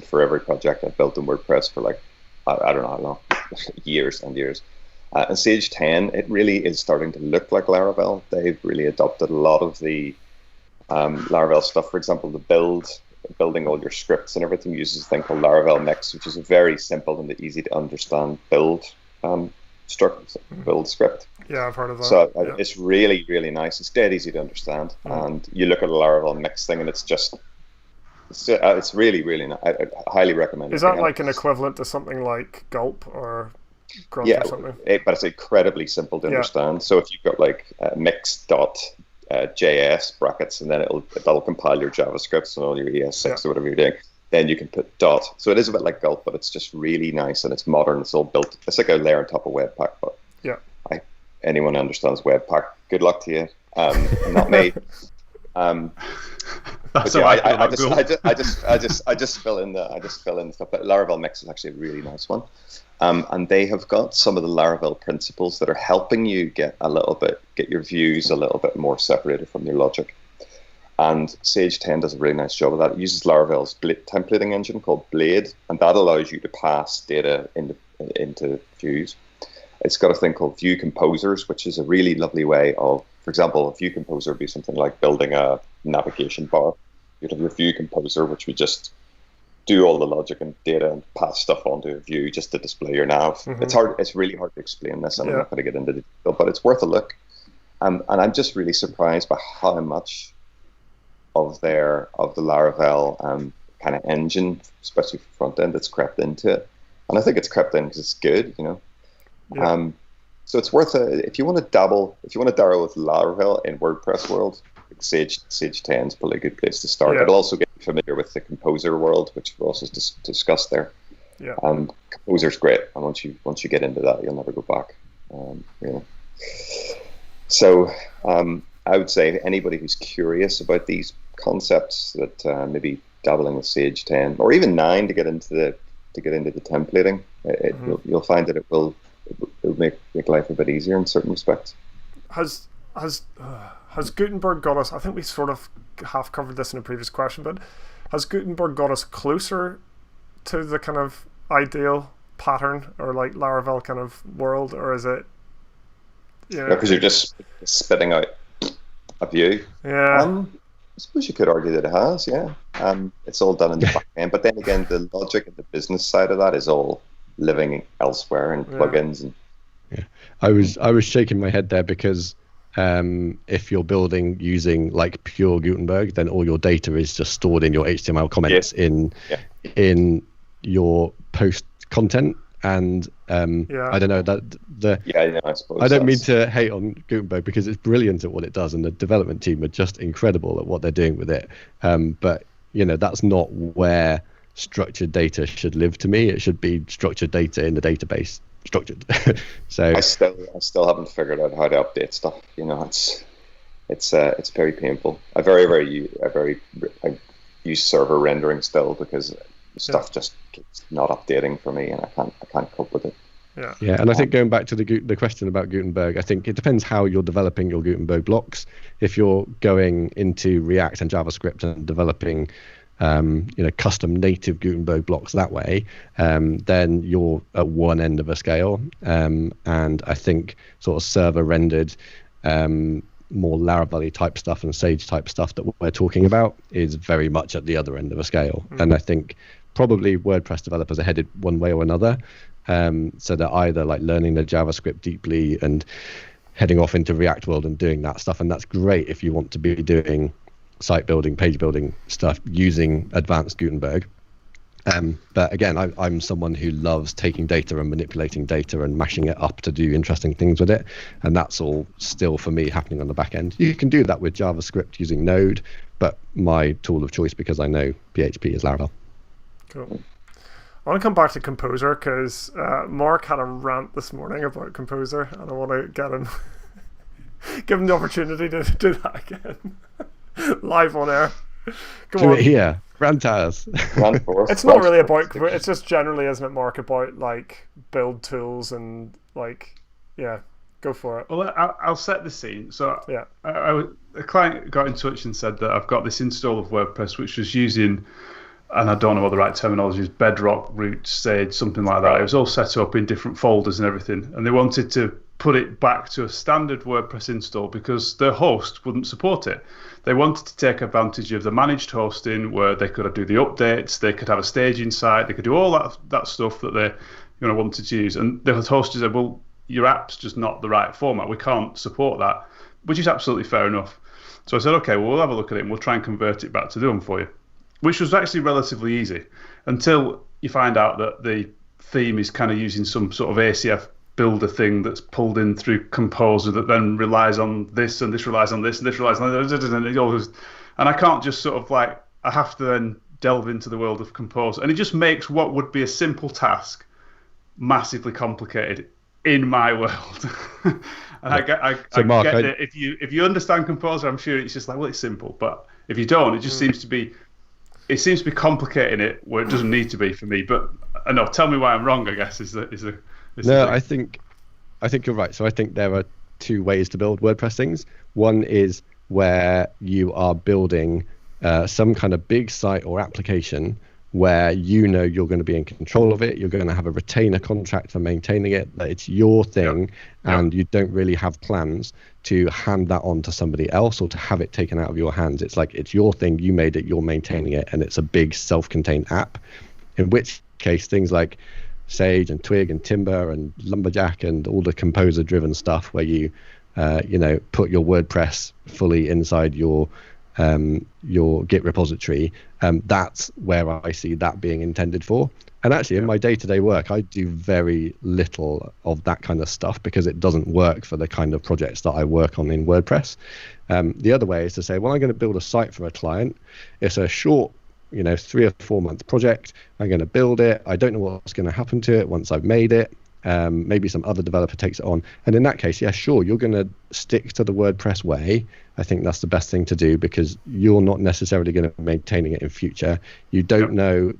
for every project I've built in WordPress for like, I don't know how long, years and years. And Sage 10, it really is starting to look like Laravel. They've really adopted a lot of the Laravel stuff. For example, building all your scripts and everything uses a thing called Laravel Mix, which is a very simple and easy to understand build script. Yeah, I've heard of that. So yeah. It's really, really nice. It's dead easy to understand. And you look at a Laravel Mix thing and it's really, really nice. I highly recommend it. Is that like an equivalent to something like Gulp or Grunt or something? But it's incredibly simple to understand. So if you've got like mix.js brackets, and then that'll compile your JavaScript and all your ES6 or whatever you're doing, then you can put dot. So it is a bit like Gulp, but it's just really nice and it's modern. It's all built. It's like a layer on top of Webpack, but anyone who understands Webpack, good luck to you. Not me. That's I just fill in the stuff. But Laravel Mix is actually a really nice one, and they have got some of the Laravel principles that are helping you get your views a little bit more separated from your logic. And Sage 10 does a really nice job of that. It uses Laravel's templating engine called Blade, and that allows you to pass data into views. It's got a thing called View Composers, which is a really lovely way of, for example, a View Composer would be something like building a navigation bar. You'd have your View Composer, which would just do all the logic and data and pass stuff onto a view just to display your nav. Mm-hmm. It's really hard to explain this, and I'm not going to get into detail, but it's worth a look. And I'm just really surprised by how much of the Laravel kind of engine, especially for front end, that's crept into it. And I think it's crept in because it's good, you know. Yeah. So it's worth if you want to dabble with Laravel in WordPress world, like Sage 10 is probably a good place to start. Yeah. It'll also get you familiar with the Composer world, which we've also discussed there. Yeah. Composer's great, and once you get into that, you'll never go back. You know. So I would say anybody who's curious about these concepts, that maybe dabbling with Sage 10 or even 9 to get into the templating, you'll find that it'll make life a bit easier in certain respects. Has Gutenberg got us? I think we sort of half covered this in a previous question, but has Gutenberg got us closer to the kind of ideal pattern or like Laravel kind of world, or is it? Yeah, because you're just spitting out a view. Yeah. I suppose you could argue that it has, yeah. It's all done in the back end, but then again, the logic and the business side of that is all living elsewhere in plugins. And yeah, I was shaking my head there because if you're building using like pure Gutenberg, then all your data is just stored in your HTML comments in your post content. And I don't know I suppose I don't mean to hate on Gutenberg because it's brilliant at what it does, and the development team are just incredible at what they're doing with it. But you know, that's not where structured data should live to me. It should be structured data in the database, structured. So I still haven't figured out how to update stuff. You know, it's very painful. I use server rendering still because stuff just keeps not updating for me, and I can't cope with it. Yeah, and I think going back to the question about Gutenberg, I think it depends how you're developing your Gutenberg blocks. If you're going into React and JavaScript and developing custom native Gutenberg blocks that way, then you're at one end of a scale. And I think sort of server rendered more Laravel type stuff and Sage type stuff that we're talking about is very much at the other end of a scale. And I think probably WordPress developers are headed one way or another. So they're either like learning the JavaScript deeply and heading off into React world and doing that stuff. And that's great if you want to be doing site building, page building stuff using advanced Gutenberg. But again, I'm someone who loves taking data and manipulating data and mashing it up to do interesting things with it. And that's all still for me happening on the back end. You can do that with JavaScript using Node, but my tool of choice, because I know PHP, is Laravel. Cool. I want to come back to Composer because Mark had a rant this morning about Composer, and I want to get him, give him the opportunity to do that again, live on air. Do it here. Rant us. It's not really about. It's just generally, isn't it, Mark, about like build tools and like, yeah, go for it. Well, I'll set the scene. So yeah, a client got in touch and said that I've got this install of WordPress which was using, and I don't know what the right terminology is, Bedrock, Root, Sage, something like that. It was all set up in different folders and everything, and they wanted to put it back to a standard WordPress install because their host wouldn't support it. They wanted to take advantage of the managed hosting where they could do the updates, they could have a staging site, they could do all that stuff that they wanted to use. And the host said, well, your app's just not the right format. We can't support that, which is absolutely fair enough. So I said, okay, well, we'll have a look at it and we'll try and convert it back to do them for you, which was actually relatively easy until you find out that the theme is kind of using some sort of ACF builder thing that's pulled in through Composer that then relies on this, and this relies on this, and this relies on this, and I can't just sort of like, I have to then delve into the world of Composer, and it just makes what would be a simple task massively complicated in my world. And I get that if you understand Composer, I'm sure it's just like, well, it's simple, but if you don't, it just seems to be complicating it where it doesn't need to be for me. But I know, tell me why I'm wrong, I guess is the No, I think you're right. So I think there are two ways to build WordPress things. One is where you are building some kind of big site or application where you're going to be in control of it. You're going to have a retainer contract for maintaining it. That it's your thing, and you don't really have plans to hand that on to somebody else or to have it taken out of your hands. It's like it's your thing. You made it. You're maintaining it, and it's a big self-contained app. In which case, things like Sage and Twig and Timber and Lumberjack and all the Composer-driven stuff where you, put your WordPress fully inside your your Git repository, that's where I see that being intended for. And actually, in my day-to-day work, I do very little of that kind of stuff because it doesn't work for the kind of projects that I work on in WordPress. The other way is to say, well, I'm going to build a site for a client. It's a short, 3 or 4 month project. I'm going to build it. I don't know what's going to happen to it once I've made it. Maybe some other developer takes it on. And in that case, yeah, sure, you're going to stick to the WordPress way. I think that's the best thing to do because you're not necessarily going to be maintaining it in future. You don't know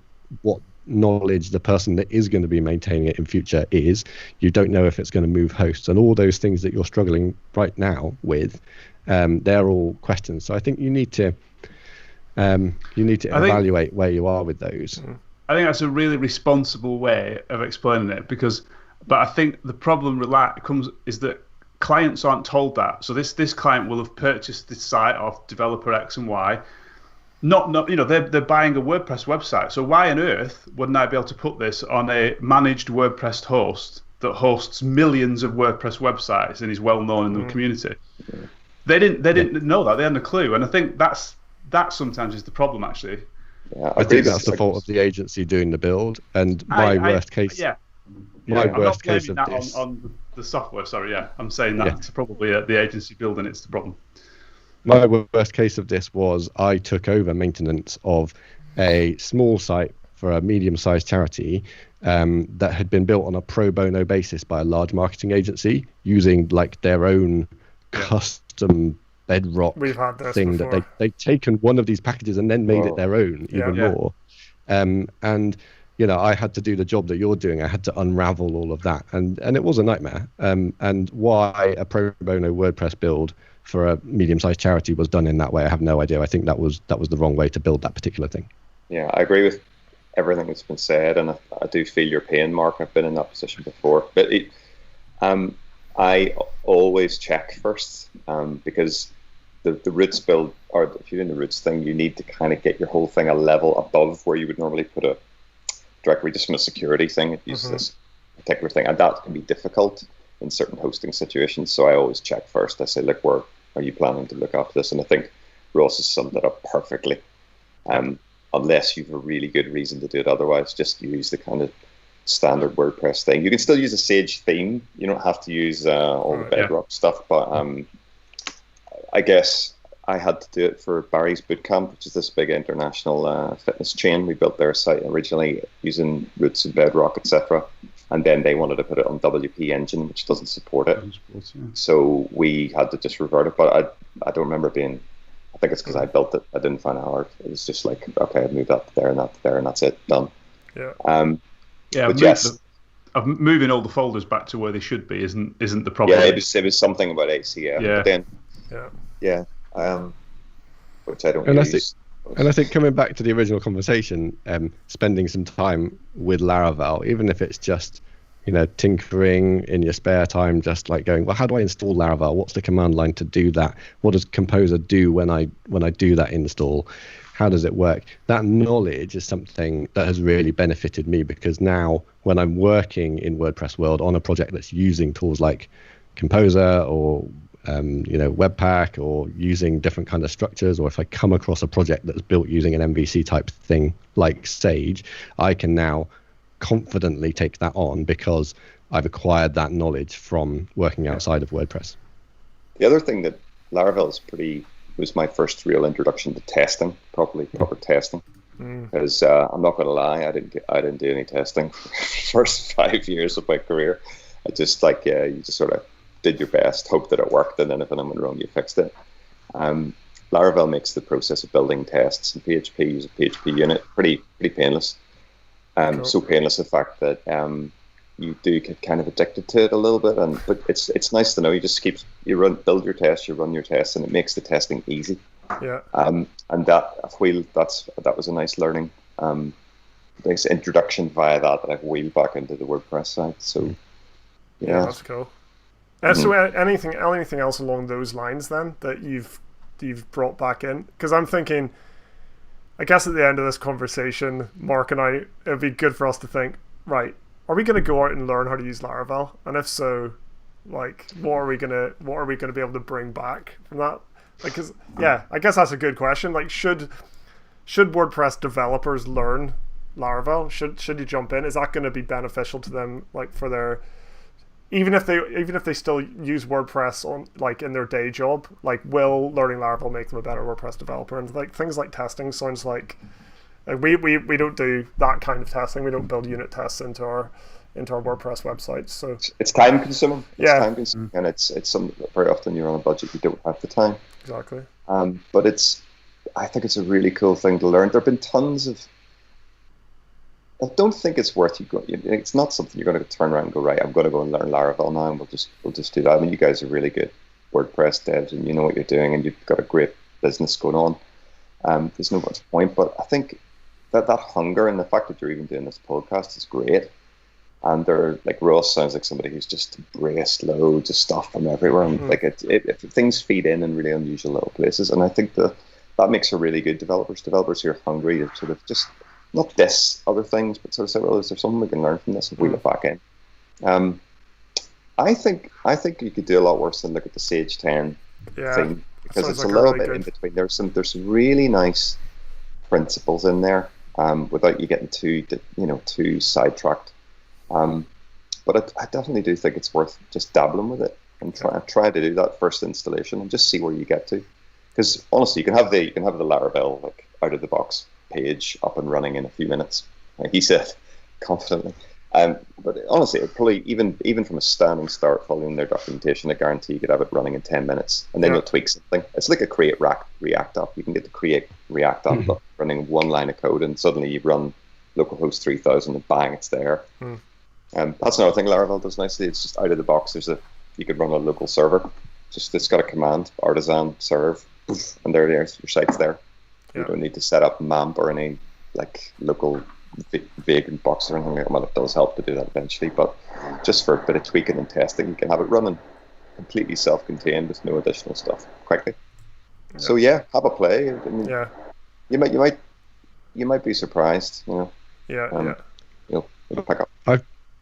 what knowledge the person that is going to be maintaining it in future is. You don't know if it's going to move hosts, and all those things that you're struggling right now with. They're all questions. So I think you need to evaluate where you are with those. I think that's a really responsible way of explaining it but I think the problem is that clients aren't told that. So this client will have purchased this site off developer X and Y. They're buying a WordPress website. So why on earth wouldn't I be able to put this on a managed WordPress host that hosts millions of WordPress websites and is well known in the community? They didn't know that. They hadn't a clue. And I think that sometimes is the problem, actually. Yeah, I think that's the fault of the agency doing the build. And my worst case of this on the software. Sorry, I'm saying that's probably the agency building. It's the problem. My worst case of this was I took over maintenance of a small site for a medium-sized charity that had been built on a pro bono basis by a large marketing agency using like their own custom bedrock thing before. That they'd taken one of these packages and then made it their own more. And I had to do the job that you're doing. I had to unravel all of that, and it was a nightmare. And why a pro bono WordPress build for a medium-sized charity was done in that way, I have no idea. I think that was the wrong way to build that particular thing. Yeah, I agree with everything that's been said, and I do feel your pain, Mark. I've been in that position before, but I always check first because the roots build, or if you're doing the roots thing, you need to kind of get your whole thing a level above where you would normally put a directory, just from a security thing. It uses this particular thing, and that can be difficult in certain hosting situations. So I always check first. I say, look, where are you planning to look after this? And I think Ross has summed it up perfectly. Unless you have a really good reason to do it otherwise, just use the kind of standard WordPress thing. You can still use a Sage theme. You don't have to use all the bedrock stuff, but I guess I had to do it for Barry's Bootcamp, which is this big international fitness chain. We built their site originally using Roots and Bedrock, etc. And then they wanted to put it on WP Engine, which doesn't support it. So we had to just revert it. But I don't remember being, I think it's because I built it. I didn't find it hard. It was just like, okay, I've moved that to there and that to there, and that's it, done. Of moving all the folders back to where they should be isn't the problem. Yeah, it was something about ACF. Yeah. But then, which I don't use. And I think coming back to the original conversation, spending some time with Laravel, even if it's just, tinkering in your spare time, just like going, well, how do I install Laravel? What's the command line to do that? What does Composer do when I do that install? How does it work? That knowledge is something that has really benefited me, because now when I'm working in WordPress world on a project that's using tools like Composer or Webpack, or using different kind of structures, or if I come across a project that's built using an MVC type thing like Sage, I can now confidently take that on because I've acquired that knowledge from working outside of WordPress. The other thing that Laravel was my first real introduction to testing, proper testing. Because I'm not going to lie, I didn't do any testing for the first 5 years of my career. I just you just sort of did your best, hoped that it worked, and then if anything went wrong, you fixed it. Laravel makes the process of building tests in PHP, use a PHP unit, pretty painless. Cool. So painless, in fact, that you do get kind of addicted to it a little bit, but it's nice to know. You just build your tests, you run your tests, and it makes the testing easy. Yeah. And that was a nice learning, nice introduction via that I've wheeled back into the WordPress side. So yeah, that's cool. So anything else along those lines then that you've brought back in? Because I'm thinking, I guess at the end of this conversation, Mark and I, it'd be good for us to think, right, are we going to go out and learn how to use Laravel? And if so, like, what are we going to be able to bring back from that? Because yeah, I guess that's a good question. Like, should WordPress developers learn Laravel? Should you jump in? Is that going to be beneficial to them, like for their even if they still use WordPress on like in their day job? Like, will learning Laravel make them a better WordPress developer? And like things like testing sounds like we don't do that kind of testing. We don't build unit tests into our WordPress websites. So it's time consuming. Yeah. Time consuming, and it's some very often you're on a budget, you don't have the time. Exactly. But I think it's a really cool thing to learn. There have been tons of. I don't think it's worth you going. It's not something you're going to turn around and go, right, I'm going to go and learn Laravel now, and we'll just do that. I mean, you guys are really good WordPress devs, and you know what you're doing, and you've got a great business going on. There's no much point, but I think that hunger and the fact that you're even doing this podcast is great. And they're like Ross sounds like somebody who's just embraced loads of stuff from everywhere, and like it things feed in really unusual little places, and I think that makes for really good developers who are hungry to sort of just not diss other things, but sort of say, well, is there something we can learn from this if we look back in? I think you could do a lot worse than look at the Sage 10 thing, because it's like a little bit in between. There's some really nice principles in there, without you getting too sidetracked. But I definitely do think it's worth just dabbling with it and try to do that first installation and just see where you get to. Because honestly, you can have the Laravel like out of the box page up and running in a few minutes, like he said confidently. But honestly, it probably even from a standing start, following their documentation, I guarantee you could have it running in 10 minutes, and then you'll tweak something. It's like a create React app. You can get the create React app running one line of code, and suddenly you run localhost 3000, and bang, it's there. That's another thing Laravel does nicely. It's just out of the box. You could run a local server. It's got a command, artisan serve, and there it is. Your site's there. You don't need to set up MAMP or any like local vagrant box or anything like that. Well, it does help to do that eventually, but just for a bit of tweaking and testing, you can have it running completely self-contained with no additional stuff quickly. So yeah, have a play. I mean, you might be surprised. You'll pick up.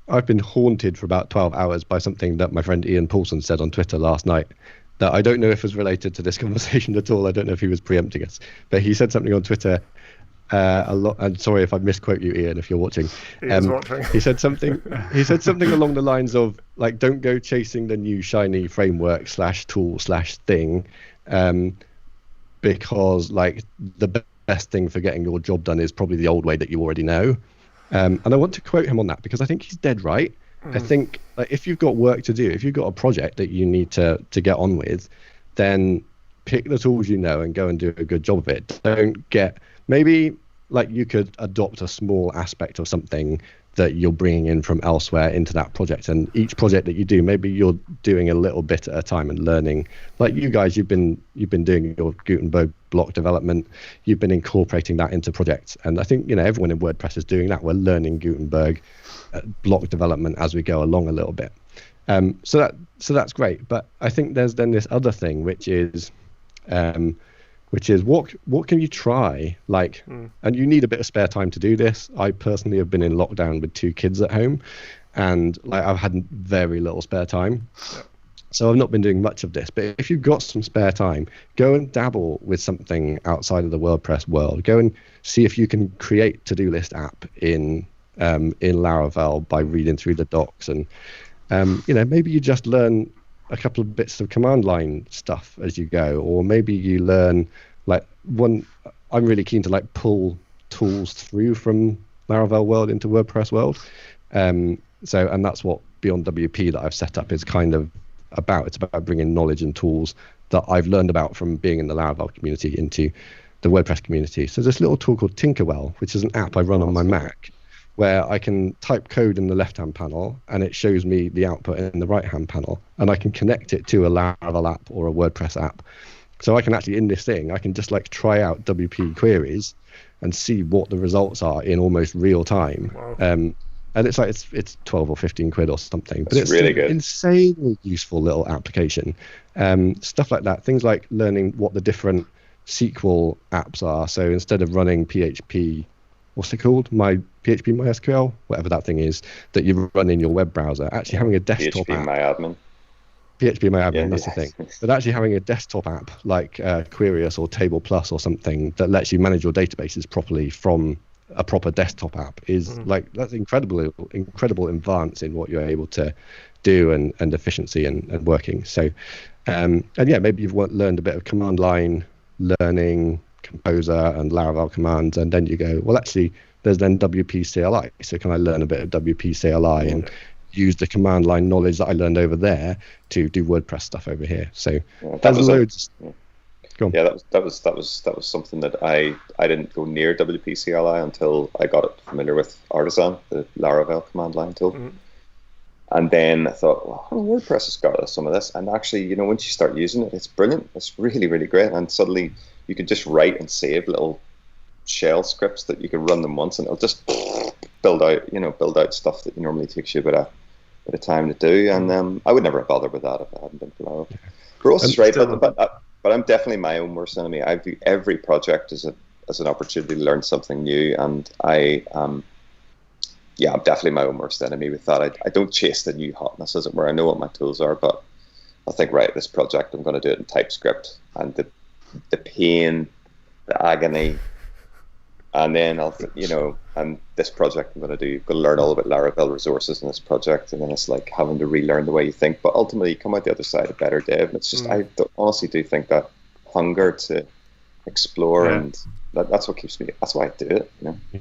I've been haunted for about 12 hours by something that my friend Ian Paulsons said on Twitter last night that I don't know if was related to this conversation at all. I don't know if he was preempting us, but he said something on Twitter a lot. And sorry if I misquote you, Ian, if you're watching. Watching. He said something along the lines of like, don't go chasing the new shiny framework /tool/thing, because like the best thing for getting your job done is probably the old way that you already know. And I want to quote him on that because I think he's dead right. I think like, if you've got work to do, if you've got a project that you need to get on with, then pick the tools you know and go and do a good job of it. Don't get, maybe like you could adopt a small aspect of something that you're bringing in from elsewhere into that project, and each project that you do, maybe you're doing a little bit at a time and learning. Like you guys, you've been doing your Gutenberg block development, you've been incorporating that into projects, and I think everyone in WordPress is doing that. We're learning Gutenberg block development as we go along a little bit. So that's great, but I think there's then this other thing which is what can you try, like, and you need a bit of spare time to do this. I personally have been in lockdown with 2 kids at home, and like I've had very little spare time, so I've not been doing much of this. But if you've got some spare time, go and dabble with something outside of the WordPress world. Go and see if you can create to-do list app in Laravel by reading through the docs, and maybe you just learn a couple of bits of command line stuff as you go, or maybe you learn I'm really keen to like pull tools through from Laravel world into WordPress world. And that's what Beyond WP that I've set up is kind of about. It's about bringing knowledge and tools that I've learned about from being in the Laravel community into the WordPress community. So there's this little tool called Tinkerwell, which is an app I run on my Mac, where I can type code in the left-hand panel and it shows me the output in the right-hand panel, and I can connect it to a Laravel app or a WordPress app. So I can actually, in this thing, I can just like try out WP queries and see what the results are in almost real time. Wow. And it's like it's 12 or 15 quid or something, but it's really good, insanely useful little application. Stuff like that, things like learning what the different SQL apps are. So instead of running PHP, what's it called? PHP MySQL, whatever that thing is that you run in your web browser, actually having a desktop PHP app. MyAdmin. PHP-MyAdmin, that's the thing. But actually having a desktop app like Queryus or Table Plus or something that lets you manage your databases properly from a proper desktop app is like, that's incredible advance in what you're able to do and efficiency and working. So, and yeah, maybe you've learned a bit of command line learning, Composer and Laravel commands, and then you go, well, actually, there's then WP CLI. So can I learn a bit of WP CLI and use the command line knowledge that I learned over there to do WordPress stuff over here? So there's loads. Go on. Yeah, that was something that I didn't go near WP CLI until I got familiar with Artisan, the Laravel command line tool. And then I thought, well, WordPress has got some of this. And actually, once you start using it, it's brilliant. It's really, really great. And suddenly you can just write and save little shell scripts that you can run them once, and it'll just build out stuff that normally takes you a bit of time to do. And I would never have bothered with that if it hadn't been for Laravel. Ross is right, but I'm definitely my own worst enemy. I view every project as an opportunity to learn something new, and I'm definitely my own worst enemy with that. I don't chase the new hotness, as it were. I know what my tools are, but I think, right, this project, I'm going to do it in TypeScript, and the pain, the agony, and then and this project I'm going to learn all about Laravel resources in this project, and then it's like having to relearn the way you think. But ultimately, you come out the other side a better dev. And it's just, I honestly do think that hunger to explore and that's what keeps me. That's why I do it.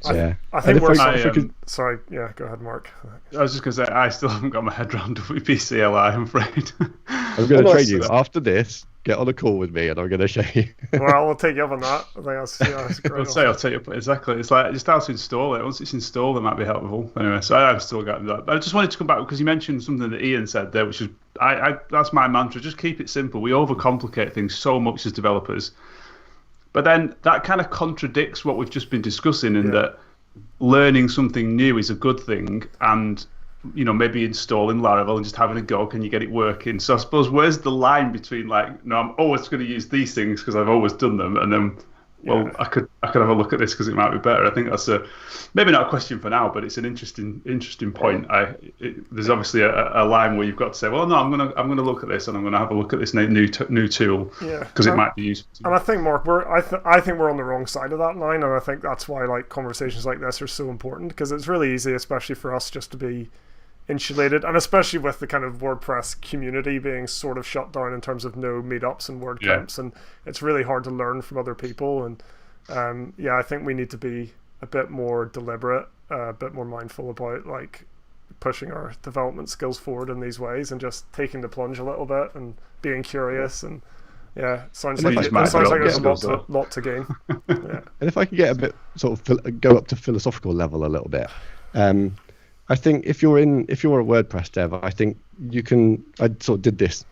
I think sorry. Yeah, go ahead, Mark. I was just going to say I still haven't got my head around WP CLI. I'm afraid. I'm going to train you after this. Get on a call with me, and I'm going to show you. Well, we'll take you up on that. I think that's great. I'll tell you exactly. It's like just how to install it. Once it's installed, it might be helpful. Anyway, so I've still got that. But I just wanted to come back because you mentioned something that Ian said there, which is that's my mantra. Just keep it simple. We overcomplicate things so much as developers. But then that kind of contradicts what we've just been discussing in that learning something new is a good thing, and maybe installing Laravel and just having a go, can you get it working? So I suppose where's the line between like, no, I'm always going to use these things because I've always done them, and then I could have a look at this because it might be better. I think that's maybe not a question for now, but it's an interesting point. There's obviously a line where you've got to say, well, no, I'm gonna look at this and I'm gonna have a look at this new tool because it might be useful. And I think, Mark, I think we're on the wrong side of that line, and I think that's why like conversations like this are so important, because it's really easy, especially for us, just to be insulated, and especially with the kind of WordPress community being sort of shut down in terms of no meetups and WordCamps, and it's really hard to learn from other people. And I think we need to be a bit more deliberate, a bit more mindful about like pushing our development skills forward in these ways, and just taking the plunge a little bit and being curious. And sounds like there's a lot to gain. And if I could get a bit go up to philosophical level a little bit. I think if you're a WordPress dev, I think you can. I sort of did this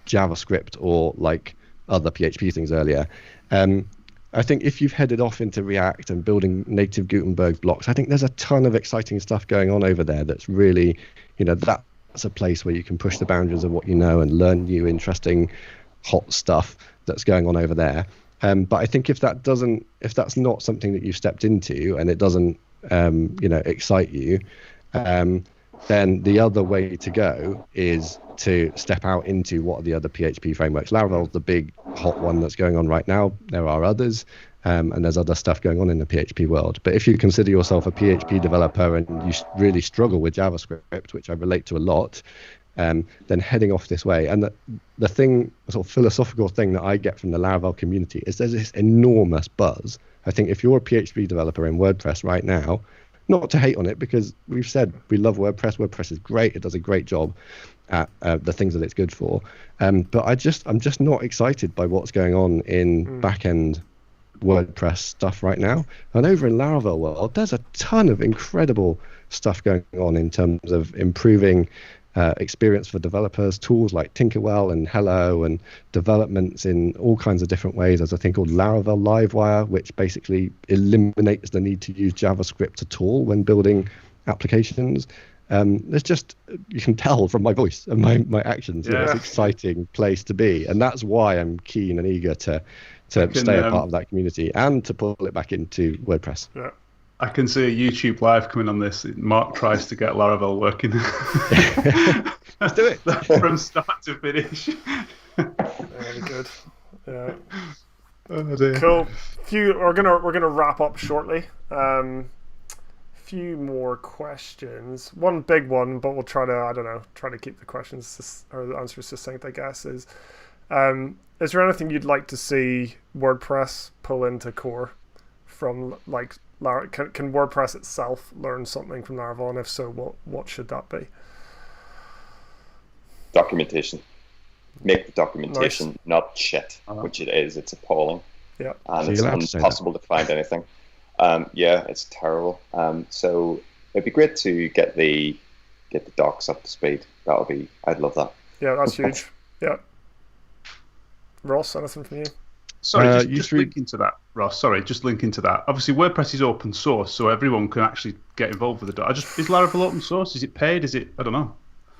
JavaScript or like other PHP things earlier. I think if you've headed off into React and building native Gutenberg blocks, I think there's a ton of exciting stuff going on over there. That's really, that's a place where you can push the boundaries of what you know and learn new, interesting, hot stuff that's going on over there. But I think if that's not something that you've stepped into and it doesn't, excite you. Then the other way to go is to step out into what are the other PHP frameworks. Laravel's the big hot one that's going on right now. There are others, and there's other stuff going on in the PHP world. But if you consider yourself a PHP developer and you really struggle with JavaScript, which I relate to a lot, then heading off this way. And the sort of philosophical thing that I get from the Laravel community is there's this enormous buzz. I think if you're a PHP developer in WordPress right now, not to hate on it, because we've said we love WordPress. WordPress is great. It does a great job at the things that it's good for. But I'm just not excited by what's going on in back-end WordPress stuff right now. And over in Laravel world, there's a ton of incredible stuff going on in terms of improving experience for developers, tools like Tinkerwell and Hello, and developments in all kinds of different ways. There's a thing called Laravel Livewire, which basically eliminates the need to use JavaScript at all when building applications. There's just, you can tell from my voice and my actions, it's an exciting place to be. And that's why I'm keen and eager to stay a part of that community and to pull it back into WordPress. Yeah. I can see a YouTube live coming on this. Mark tries to get Laravel working. Let's do it. From start to finish. Very good. Yeah. Oh, dear. Cool. We're gonna wrap up shortly. Few more questions. One big one, but we'll try to keep the questions or the answers succinct, I guess. Is there anything you'd like to see WordPress pull into core from like Laravel? Can WordPress itself learn something from Laravel, and if so, what should that be? Documentation. Make the documentation Nice. not shit, which it is. It's appalling. Yeah. And So it's you're allowed to say impossible to find anything. Yeah, it's terrible. So it'd be great to get the docs up to speed. I'd love that. Yeah, that's huge. Yeah. Ross, anything from you? Sorry, just linking to that, Ross. Sorry, just linking to that. Obviously, WordPress is open source, so everyone can actually get involved with it. Is Laravel open source? Is it paid? Is it? I don't know.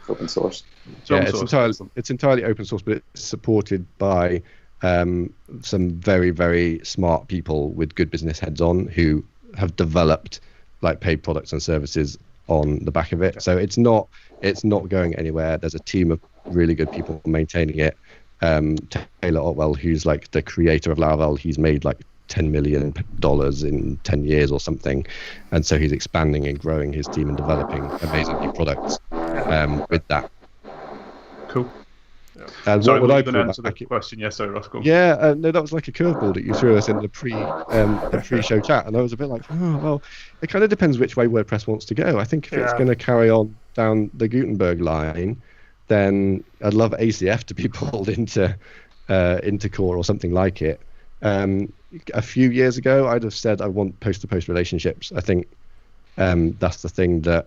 Open source. It's entirely open source, but it's supported by some very, very smart people with good business heads on who have developed like paid products and services on the back of it. So it's not going anywhere. There's a team of really good people maintaining it. Taylor Otwell, who's like the creator of Laravel, he's made like $10 million in 10 years or something, and so he's expanding and growing his team and developing amazing new products with that. Cool. And Sorry, what I going to answer the question? Yes, sorry, Ross. Go on. Yeah, no, that was like a curveball that you threw us in the pre-show chat, and I was a bit like, oh well, it kind of depends which way WordPress wants to go. I think if it's going to carry on down the Gutenberg line, then I'd love ACF to be pulled into core or something like it. A few years ago, I'd have said I want post-to-post relationships. I think that's the thing that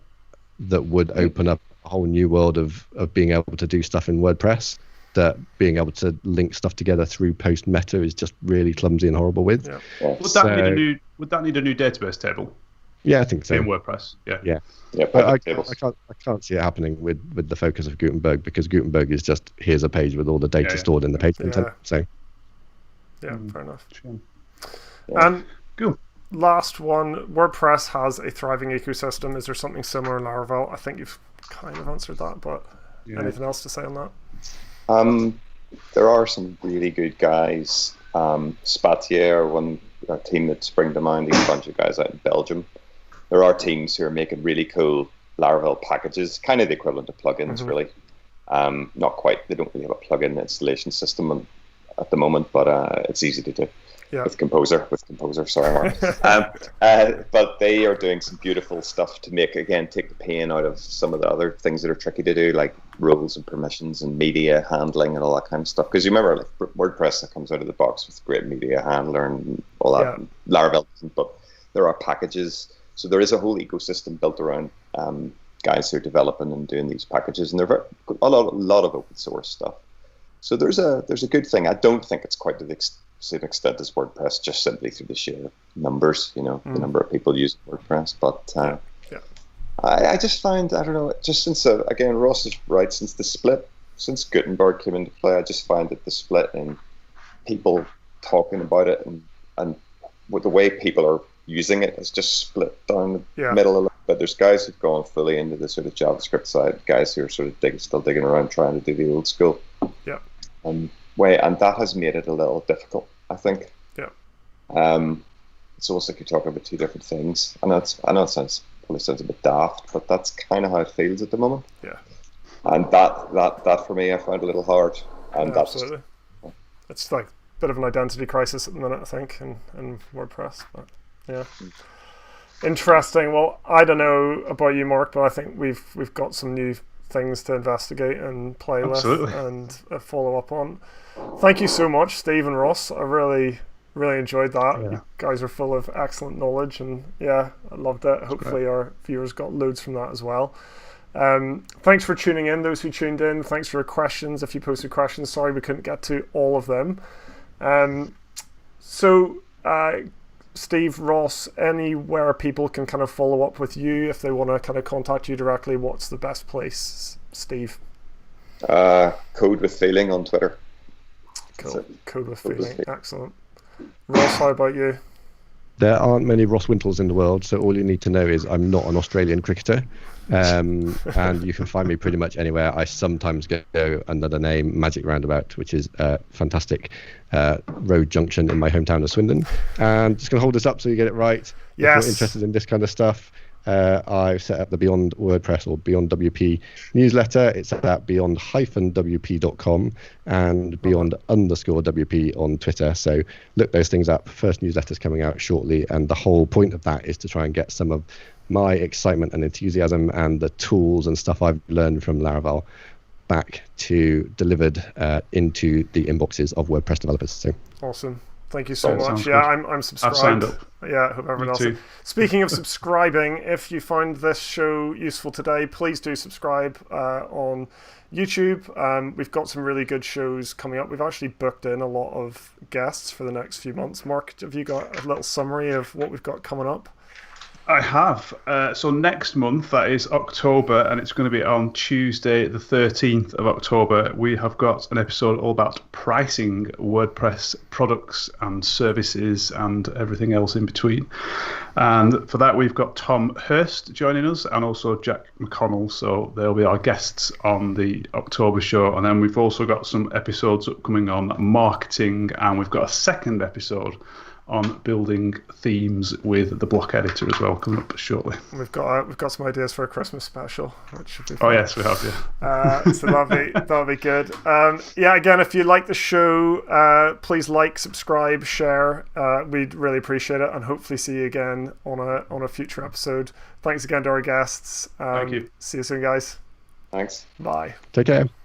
would open up a whole new world of being able to do stuff in WordPress that being able to link stuff together through post meta is just really clumsy and horrible with. Yeah. Would that need a new database table? Yeah, I think so. In WordPress, yeah. But I can't see it happening with the focus of Gutenberg, because Gutenberg is just here's a page with all the data stored in the page content. So yeah, fair enough. Sure. And cool. Last one, WordPress has a thriving ecosystem. Is there something similar in Laravel? I think you've kind of answered that, but anything else to say on that? There are some really good guys. Spatier, a team that spring to mind, a bunch of guys out in Belgium. There are teams who are making really cool Laravel packages, kind of the equivalent of plugins, really. Not quite. They don't really have a plugin installation system at the moment, but it's easy to do. Yeah. With Composer, sorry, Mark. But they are doing some beautiful stuff to take the pain out of some of the other things that are tricky to do, like roles and permissions and media handling and all that kind of stuff. Because you remember, like WordPress that comes out of the box with great media handler and all that. Yeah. Laravel doesn't, but there are packages. So there is a whole ecosystem built around guys who are developing and doing these packages, and they're a lot of open source stuff. So there's a good thing. I don't think it's quite to the same extent as WordPress, just simply through the sheer numbers, the number of people using WordPress. But I just find, I don't know, just since, again, Ross is right, since Gutenberg came into play, I just find that the split in people talking about it and with the way people are using it has just split down the middle a little bit. There's guys who've gone fully into the sort of JavaScript side, guys who are sort of still digging around trying to do the old school way, and that has made it a little difficult, I think. Yeah. It's almost like you're talking about two different things. I know it probably sounds a bit daft, but that's kind of how it feels at the moment. Yeah. And that for me, I found a little hard. And absolutely. It's like a bit of an identity crisis at the minute, I think, in WordPress. But yeah. Interesting. Well, I don't know about you, Mark, but I think we've got some new things to investigate and play with and follow up on. Thank you so much, Steve and Ross. I really enjoyed that. You guys are full of excellent knowledge, and I loved it. Hopefully our viewers got loads from that as well. Thanks for tuning in, those who tuned in. Thanks for your questions. If you posted questions, sorry we couldn't get to all of them. Steve, Ross, anywhere people can kind of follow up with you if they want to kind of contact you directly, what's the best place, Steve? Code with Feeling on Twitter. Cool. Code with Feeling. Excellent. Ross, how about you? There aren't many Ross Wintles in the world, so all you need to know is I'm not an Australian cricketer. And you can find me pretty much anywhere. I sometimes go under the name Magic Roundabout, which is a fantastic road junction in my hometown of Swindon. And just going to hold this up so you get it right. Yes. If you're interested in this kind of stuff, I've set up the Beyond WordPress or Beyond WP newsletter. It's at beyond-wp.com and beyond_WP on Twitter. So look those things up. First newsletter's coming out shortly, and the whole point of that is to try and get some of my excitement and enthusiasm and the tools and stuff I've learned from Laravel back to delivered into the inboxes of WordPress developers. So awesome. Thank you so much. Yeah, I'm subscribed. I've signed up. Yeah, I hope everyone else is. Speaking of subscribing, if you find this show useful today, please do subscribe on YouTube. We've got some really good shows coming up. We've actually booked in a lot of guests for the next few months. Mark, have you got a little summary of what we've got coming up? I have. So next month, that is October, and it's going to be on Tuesday, the 13th of October. We have got an episode all about pricing WordPress products and services and everything else in between. And for that, we've got Tom Hurst joining us and also Jack McConnell. So they'll be our guests on the October show. And then we've also got some episodes upcoming on marketing, and we've got a second episode on building themes with the block editor as well, coming up shortly. We've got some ideas for a Christmas special, which should be fun. Oh yes, we have, yeah. So that'll be good. Yeah, again, if you like the show, please like, subscribe, share. We'd really appreciate it, and hopefully see you again on a future episode. Thanks again to our guests. Thank you. See you soon, guys. Thanks. Bye. take care.